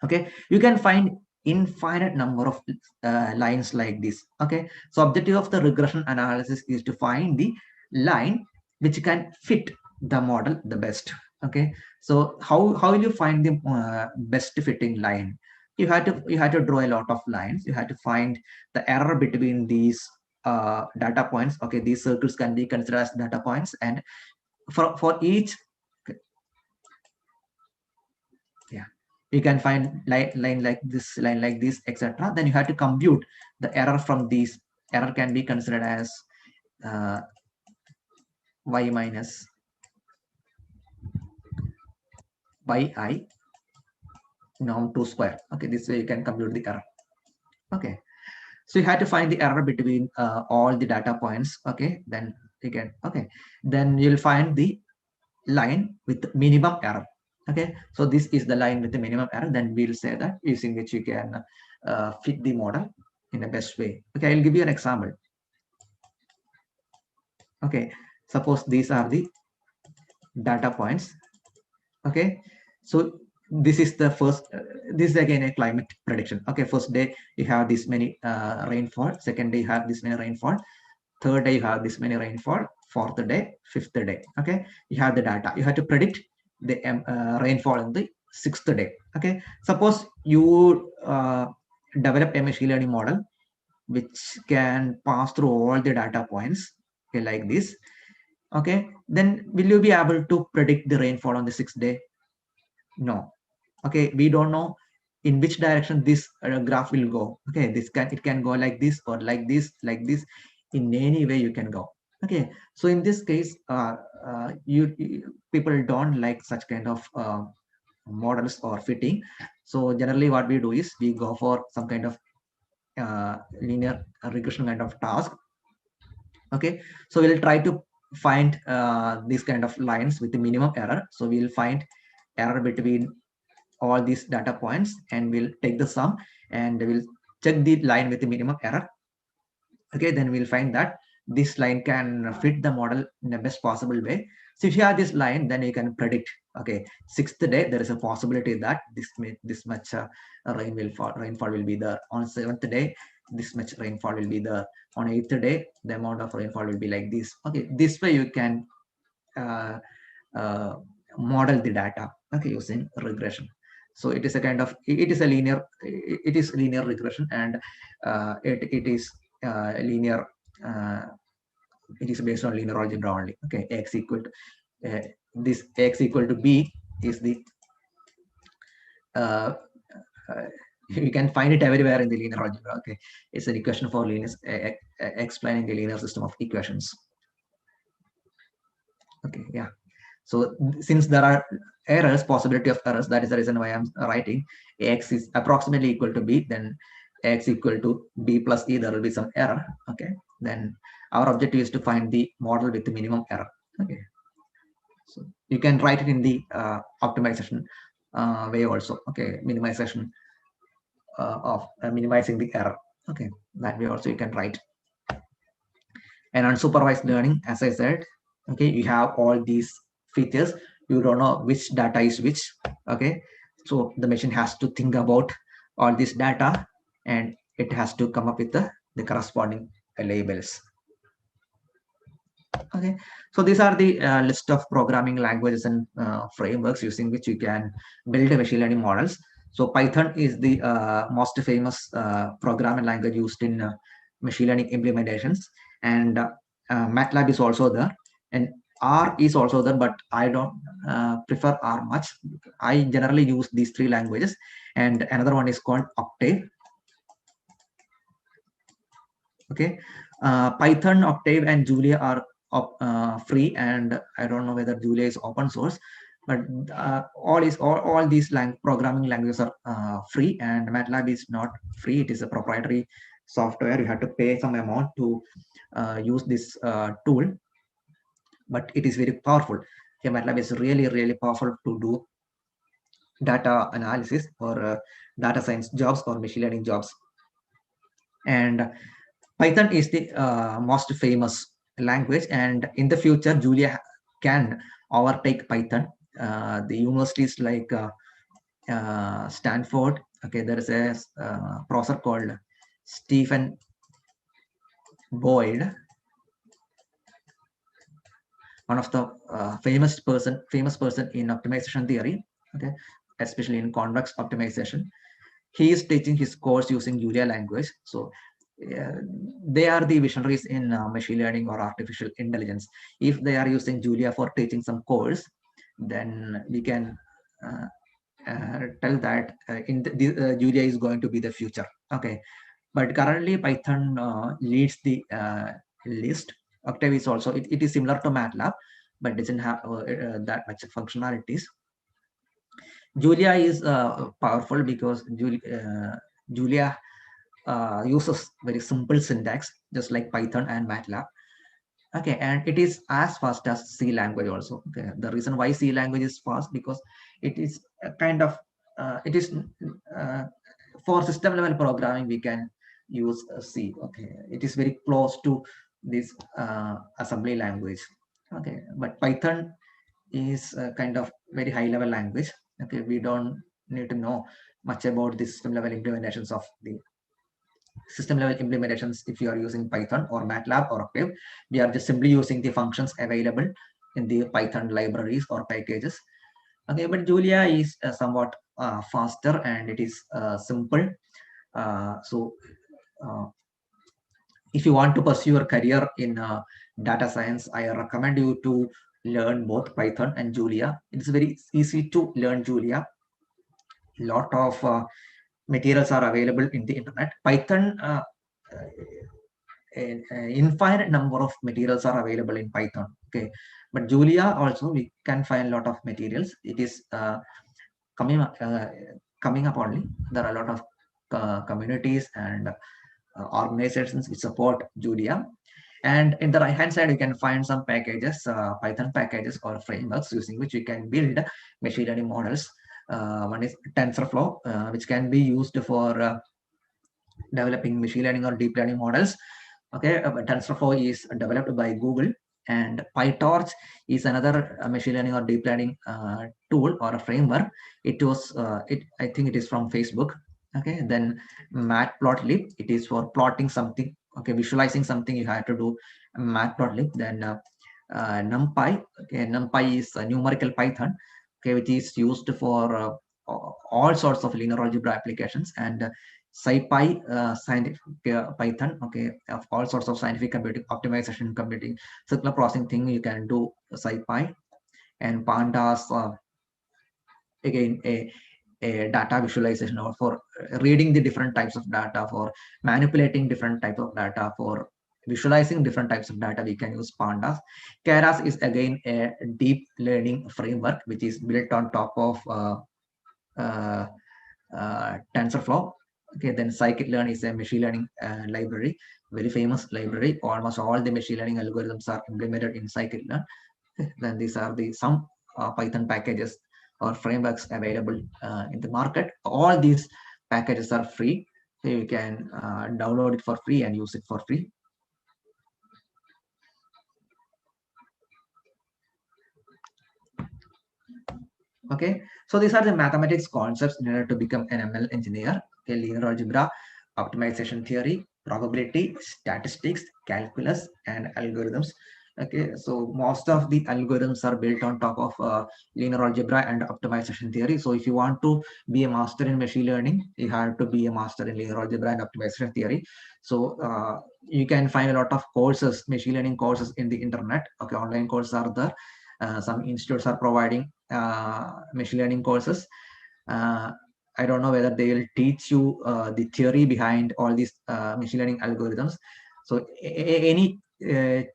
Okay, you can find infinite number of lines like this. Okay, so objective of the regression analysis is to find the line which can fit the model the best. Okay, so how will you find the best fitting line? You had to draw a lot of lines. You had to find the error between these data points. Okay, these circles can be considered as data points, and for each, yeah, you can find line like this, etc. Then you have to compute the error from these. Error can be considered as y minus yi norm 2 square. Okay, this way you can compute the error. Okay, so you have to find the error between all the data points. Okay, then again, okay, then you'll find the line with minimum error. Okay, so this is the line with the minimum error. Then we'll say that using which you can fit the model in the best way. Okay, I'll give you an example. Okay, suppose these are the data points. Okay, so this is the first, this is again a climate prediction. Okay, first day you have this many rainfall, second day you have this many rainfall, third day you have this many rainfall, fourth day, fifth day. Okay, you have the data. You have to predict the rainfall on the sixth day. Okay, suppose you develop a machine learning model which can pass through all the data points, okay, like this. Okay, then will you be able to predict the rainfall on the sixth day? No. Okay, we don't know in which direction this graph will go. Okay, it can go like this or like this, like this. In any way you can go. Okay, so in this case, people don't like such kind of models or fitting. So generally, what we do is we go for some kind of linear regression kind of task. Okay, so we'll try to find these kind of lines with the minimum error. So we'll find error between all these data points, and we'll take the sum and we'll check the line with the minimum error. Okay, then we'll find that this line can fit the model in the best possible way. So if you have this line, then you can predict, okay, sixth day there is a possibility that this much rainfall will be there. On seventh day this much rainfall will be there. On eighth day the amount of rainfall will be like this. Okay, this way you can model the data, okay, using regression. So it is a kind of, it is a linear, it is linear regression, and it is linear, it is based on linear algebra only. Okay, x equal to this x equal to b is the you can find it everywhere in the linear algebra. Okay, it's an equation for linear explaining the linear system of equations. Okay, yeah. So since there are errors, possibility of errors, that is the reason why I'm writing x is approximately equal to b, then x equal to b plus e, there will be some error. Okay, then our objective is to find the model with the minimum error. Okay, so you can write it in the optimization way also. Okay, minimization of minimizing the error. Okay, that way also you can write. And unsupervised learning, as I said, okay, you have all these features, you don't know which data is which. Okay, so the machine has to think about all this data, and it has to come up with the corresponding labels. Okay, so these are the list of programming languages and frameworks using which you can build machine learning models. So Python is the most famous programming language used in machine learning implementations, and MATLAB is also there, and R is also there, but I don't prefer R much. I generally use these three languages, and another one is called Octave. Okay, Python, Octave, and Julia are free, and I don't know whether Julia is open source, but all these programming languages are free, and MATLAB is not free. It is a proprietary software. You have to pay some amount to use this tool, but it is very powerful. Okay, MATLAB is really powerful to do data analysis or data science jobs or machine learning jobs. And Python is the most famous language, and in the future, Julia can overtake Python. The universities like Stanford, okay, there is a professor called Stephen Boyd, one of the famous person in optimization theory, okay, especially in convex optimization. He is teaching his course using Julia language. So they are the visionaries in machine learning or artificial intelligence. If they are using Julia for teaching some course, then we can tell that Julia is going to be the future. Okay, but currently Python leads the list. Octave is also, it is similar to MATLAB, but doesn't have that much functionalities. Julia is powerful because Julia uses very simple syntax, just like Python and MATLAB. Okay, and it is as fast as C language also. Okay, the reason why C language is fast, because it is a kind of it is for system level programming we can use C. Okay, it is very close to this assembly language. Okay, but Python is a kind of very high level language. Okay, we don't need to know much about the system level implementations of the system level implementations. If you are using Python or MATLAB or Octave, we are just simply using the functions available in the Python libraries or packages. Okay, but Julia is somewhat faster, and it is simple. So if you want to pursue your career in data science, I recommend you to learn both Python and Julia. It's very easy to learn Julia. Lot of materials are available in the internet. Python, infinite number of materials are available in Python. Okay, but Julia also we can find a lot of materials. It is coming up only. There are a lot of communities and organizations which support Julia. And in the right hand side, you can find some packages, Python packages or frameworks using which you can build machine learning models. One is TensorFlow, which can be used for developing machine learning or deep learning models. Okay, TensorFlow is developed by Google, and PyTorch is another machine learning or deep learning tool or a framework. It was, I think it is from Facebook. Okay, then Matplotlib, it is for plotting something. Okay, visualizing something, you have to do Matplotlib. Then NumPy. Okay, NumPy is a numerical Python. Okay, which is used for all sorts of linear algebra applications, and SciPy, scientific Python, okay, of all sorts of scientific computing, optimization computing, signal processing thing you can do SciPy, and Pandas, again a data visualization, or for reading the different types of data, for manipulating different type of data, for visualizing different types of data, we can use Pandas. Keras is again a deep learning framework which is built on top of TensorFlow. Okay, then scikit-learn is a machine learning library, very famous library. Almost all the machine learning algorithms are implemented in scikit-learn. Then these are the some Python packages or frameworks available in the market. All these packages are free, so you can download it for free and use it for free. Okay, so these are the mathematics concepts in order to become an ML engineer. Okay, linear algebra, optimization theory, probability, statistics, calculus, and algorithms. Okay, so most of the algorithms are built on top of linear algebra and optimization theory. So if you want to be a master in machine learning, you have to be a master in linear algebra and optimization theory. So you can find a lot of courses, machine learning courses in the internet. Okay, online courses are there. Some institutes are providing machine learning courses. I don't know whether they will teach you the theory behind all these machine learning algorithms. So any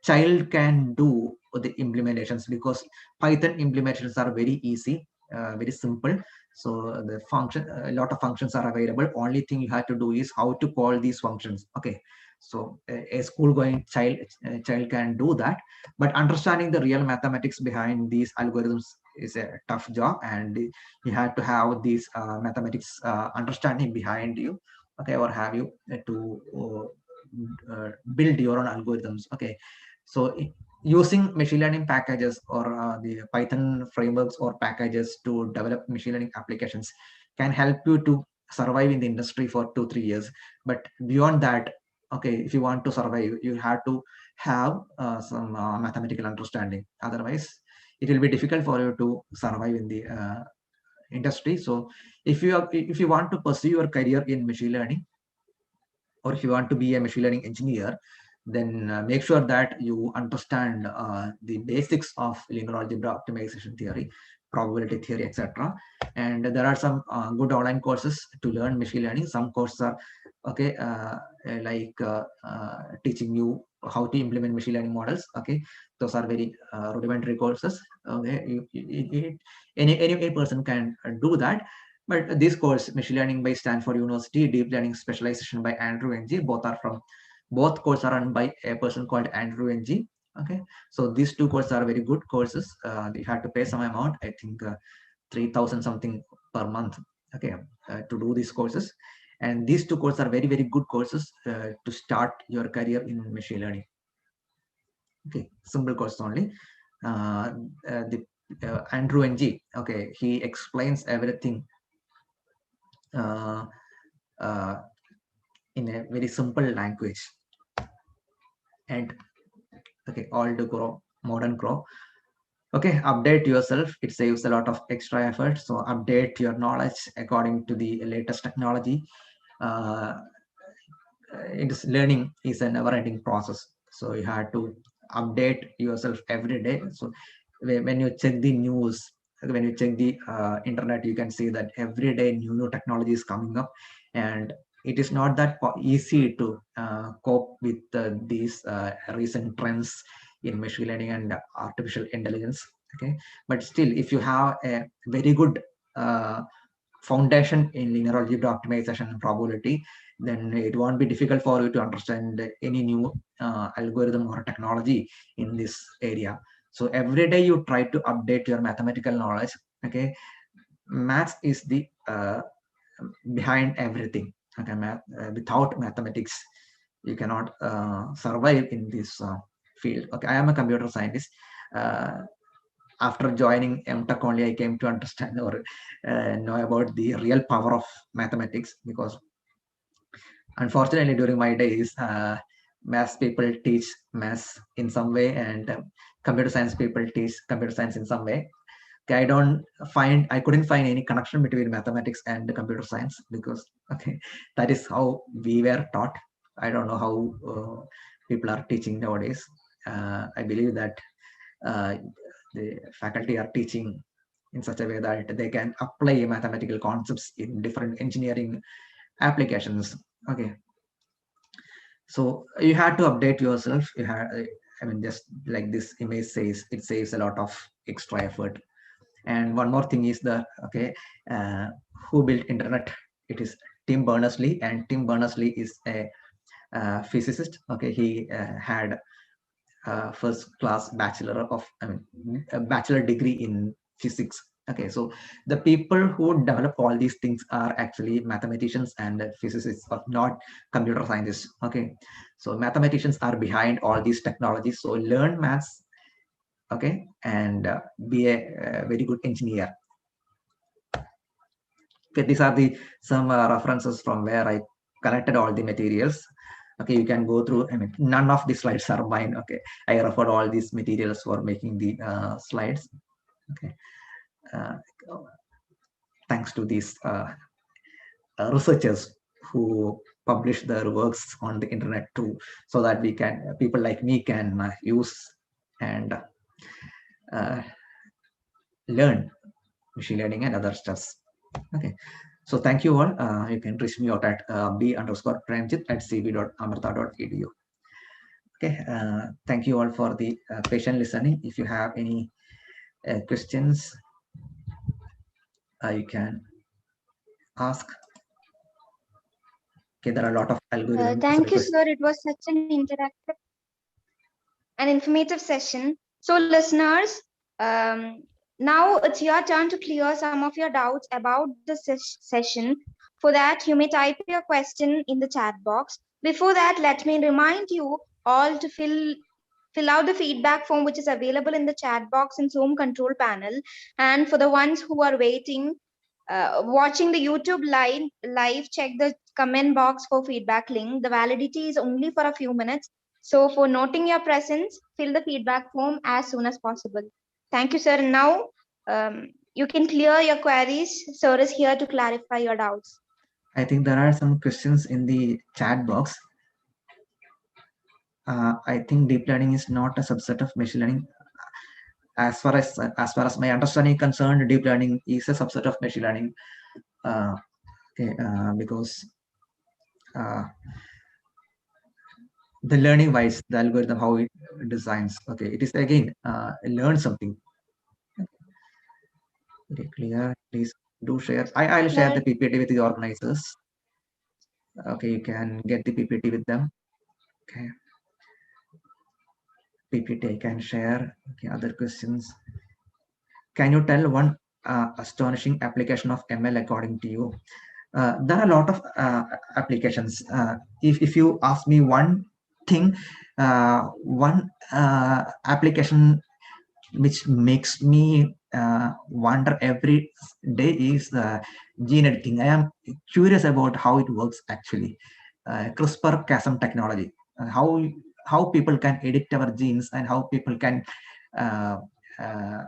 child can do the implementations, because Python implementations are very easy, very simple. So the function, a lot of functions are available. Only thing you have to do is how to call these functions. Okay, so a school-going child can do that, but understanding the real mathematics behind these algorithms is a tough job, and you have to have these mathematics understanding behind you. Okay, or have you to build your own algorithms. Okay, so using machine learning packages or the Python frameworks or packages to develop machine learning applications can help you to survive in the industry for 2-3 years. But beyond that, okay, if you want to survive, you have to have some mathematical understanding. Otherwise, it will be difficult for you to survive in the industry. So if you want to pursue your career in machine learning, or if you want to be a machine learning engineer, then make sure that you understand the basics of linear algebra, optimization theory, probability theory, etc. And there are some good online courses to learn machine learning. Some courses are okay, like teaching you how to implement machine learning models. Okay, those are very rudimentary courses. Okay, any person can do that. But this course, Machine Learning by Stanford University, Deep Learning Specialization by Andrew Ng, both courses are run by a person called Andrew Ng. Okay, so these two courses are very good courses. You have to pay some amount, I think 3,000 something per month. Okay, to do these courses, and these two courses are very good courses to start your career in machine learning. Okay, simple course only. The Andrew Ng, okay, he explains everything in a very simple language. And okay, all to grow, modern grow. Okay, update yourself. It saves a lot of extra effort. So update your knowledge according to the latest technology. Learning is a never-ending process. So you have to update yourself every day. So when you check the news, when you check the internet, you can see that every day new technology is coming up, and it is not that easy to cope with these recent trends in machine learning and artificial intelligence. Okay, but still, if you have a very good foundation in linear algebra, optimization, and probability, then it won't be difficult for you to understand any new algorithm or technology in this area. So every day you try to update your mathematical knowledge. Okay, maths is the behind everything. Okay, without mathematics, you cannot survive in this field. Okay, I am a computer scientist. After joining MTech only, I came to understand or know about the real power of mathematics, because unfortunately during my days, maths people teach maths in some way, and computer science people teach computer science in some way. Okay, I couldn't find any connection between mathematics and computer science, because okay, that is how we were taught. I don't know how people are teaching nowadays. I believe that the faculty are teaching in such a way that they can apply mathematical concepts in different engineering applications. Okay, so you had to update yourself. You had, I mean, just like this image says, it saves a lot of extra effort. And one more thing is the okay, who built internet? It is Tim Berners-Lee, and Tim Berners-Lee is a physicist. Okay, he had first class bachelor of, I mean, a bachelor degree in physics. Okay, so the people who develop all these things are actually mathematicians and physicists, but not computer scientists. Okay, so mathematicians are behind all these technologies. So learn maths, okay, and be a very good engineer. Okay, these are the some references from where I collected all the materials. Okay, you can go through. I mean, none of the slides are mine. Okay, I referred all these materials for making the slides. Okay, uh, thanks to these researchers who publish their works on the internet too, so that we can, people like me can use and learn machine learning and other stuffs. Okay, so thank you all. You can reach me out at b_pranjit@cb.amrita.edu. Okay, thank you all for the patient listening. If you have any questions, you can ask. Okay, there are a lot of algorithms. Thank you, sir. It was such an interactive and informative session. So, listeners, now it's your turn to clear some of your doubts about the session. For that, you may type your question in the chat box. Before that, let me remind you all to fill out the feedback form which is available in the chat box in Zoom control panel. And for the ones who are waiting, watching the YouTube live, check the comment box for feedback link. The validity is only for a few minutes. So for noting your presence, fill the feedback form as soon as possible. Thank you, sir. And now you can clear your queries. Sir is here to clarify your doubts. I think there are some questions in the chat box. I think deep learning is not a subset of machine learning. As far as my understanding concerned, deep learning is a subset of machine learning. Okay, because the learning wise, the algorithm, how it designs. Okay, it is again learn something. Okay, clear. Please do share. I'll share the PPT with the organizers. Okay, you can get the PPT with them. Okay, PPT I can share. Okay, other questions. Can you tell one astonishing application of ML according to you? There are a lot of applications. If you ask me one thing, one application which makes me wonder every day is gene editing. I am curious about how it works actually. CRISPR-Cas technology, how people can edit our genes and how people can uh, uh,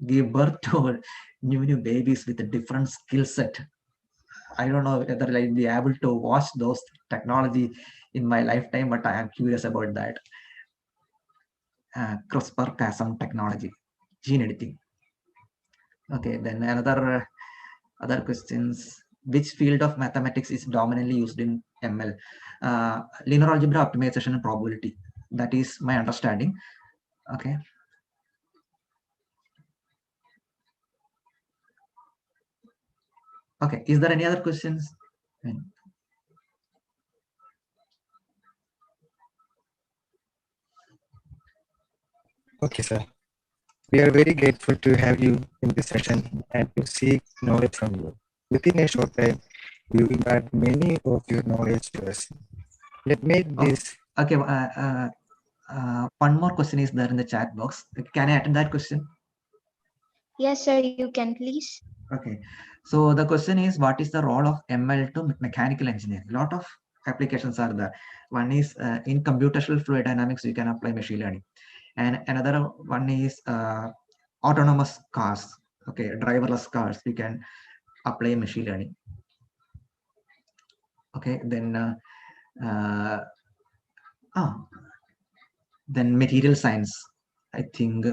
give birth to new babies with a different skill set. I don't know whether I'll be able to watch those technology in my lifetime, but I am curious about that. CRISPR-Cas technology, gene editing. Okay, then other questions. Which field of mathematics is dominantly used in ML? Linear algebra, optimization, and probability. That is my understanding. Okay. Okay, is there any other questions? Okay, sir. We are very grateful to have you in this session and to seek knowledge from you. Within a short time, you impart many of your knowledge to us. Let me this. Okay, one more question is there in the chat box. Can I attend that question? Yes, sir, you can please. Okay, so the question is, what is the role of ML to mechanical engineering? A lot of applications are there. One is in computational fluid dynamics, you can apply machine learning. And another one is autonomous cars, okay, driverless cars, we can apply machine learning. Okay, then material science, I think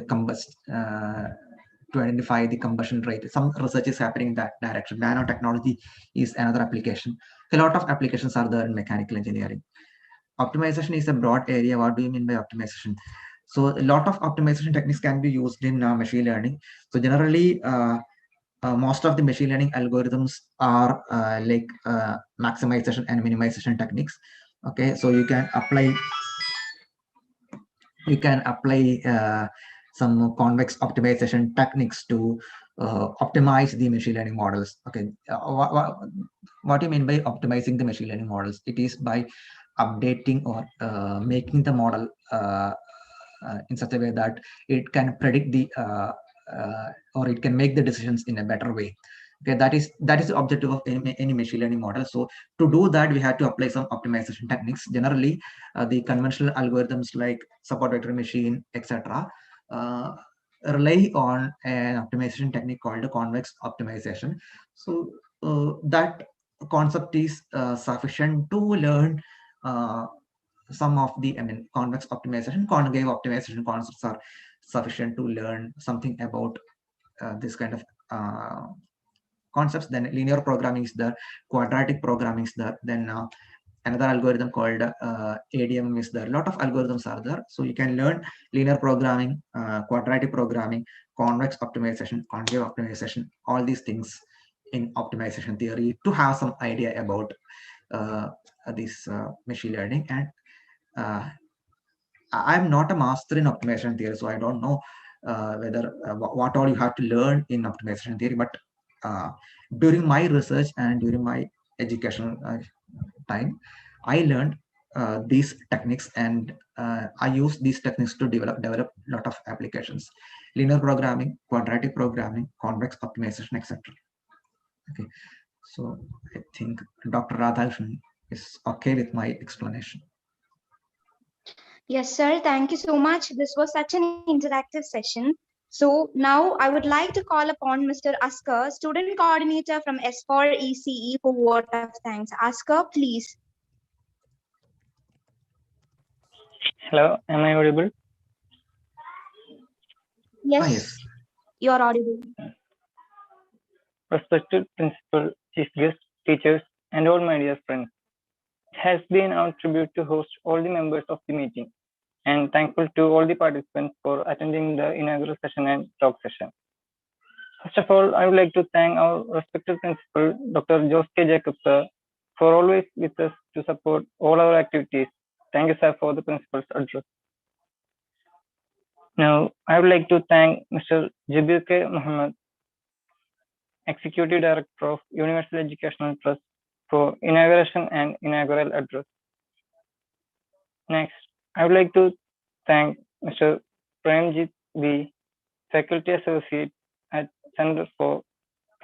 to identify the combustion rate. Some research is happening in that direction. Nanotechnology is another application. A lot of applications are there in mechanical engineering. Optimization is a broad area. What do you mean by optimization? So a lot of optimization techniques can be used in machine learning. So generally, most of the machine learning algorithms are like maximization and minimization techniques. Okay, so you can apply some convex optimization techniques to optimize the machine learning models. Okay, what do you mean by optimizing the machine learning models? It is by updating or making the model in such a way that it can predict the or it can make the decisions in a better way. Okay, that is the objective of any machine learning model. So to do that, we have to apply some optimization techniques. Generally, the conventional algorithms like support vector machine, etc., rely on an optimization technique called convex optimization. So that concept is sufficient to learn some of the, convex optimization, concave optimization concepts are sufficient to learn something about this kind of concepts. Then linear programming is there, quadratic programming is there, then another algorithm called ADM is there. A lot of algorithms are there. So you can learn linear programming, quadratic programming, convex optimization, concave optimization, all these things in optimization theory to have some idea about this machine learning. And I'm not a master in optimization theory, so I don't know whether what all you have to learn in optimization theory. But during my research and during my educational time, I learned these techniques, and I use these techniques to develop a lot of applications: linear programming, quadratic programming, convex optimization, etc. Okay, so I think Dr. Radhakrishnan is okay with my explanation. Yes, sir. Thank you so much. This was such an interactive session. So now I would like to call upon Mr. Askar, student coordinator from S4 ECE, for vote of thanks. Askar, please. Hello, am I audible? Yes, Yes. you're audible. Respected principal, chief guests, teachers, and all my dear friends. It has been our tribute to host all the members of the meeting, and thankful to all the participants for attending the inaugural session and talk session. First of all, I would like to thank our respected principal, Dr. Jose K. Jacob, sir, for always with us to support all our activities. Thank you, sir, for the principal's address. Now, I would like to thank Mr. Jabir K. Muhammad, Executive Director of Universal Educational Trust, for inauguration and inaugural address. Next, I would like to thank Mr. Premjit B., Faculty Associate at Center for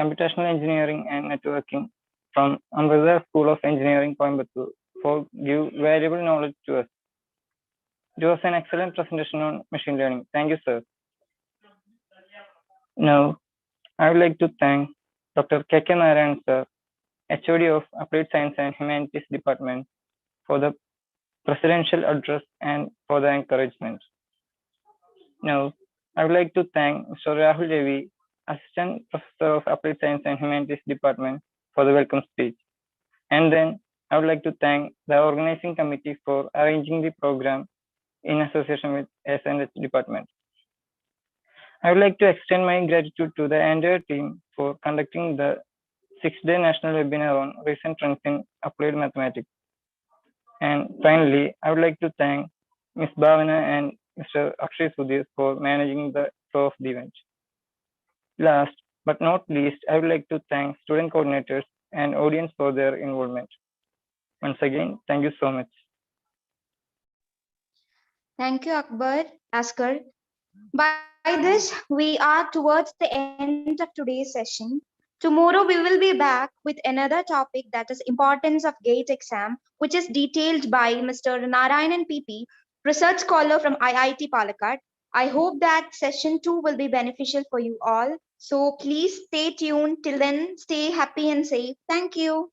Computational Engineering and Networking from Amrita School of Engineering, Coimbatore, for give valuable knowledge to us. It was an excellent presentation on machine learning. Thank you, sir. Now, I would like to thank Dr. K.K. Narayan, sir, HOD of Applied Science and Humanities Department, for the presidential address and for the encouragement. Now, I would like to thank Mr. Rahul Devi, Assistant Professor of Applied Science and Humanities Department, for the welcome speech. And then I would like to thank the organizing committee for arranging the program in association with S&H department. I would like to extend my gratitude to the entire team for conducting the 6-day national webinar on recent trends in applied mathematics. And finally, I would like to thank Ms. Bhavana and Mr. Akshay Sudhir for managing the flow of the event. Last but not least, I would like to thank student coordinators and audience for their involvement. Once again, thank you so much. Thank you, Askar. By this, we are towards the end of today's session. Tomorrow, we will be back with another topic, that is importance of GATE exam, which is detailed by Mr. Narayanan PP, research scholar from IIT Palakkad. I hope that session 2 will be beneficial for you all. So please stay tuned. Till then, stay happy and safe. Thank you.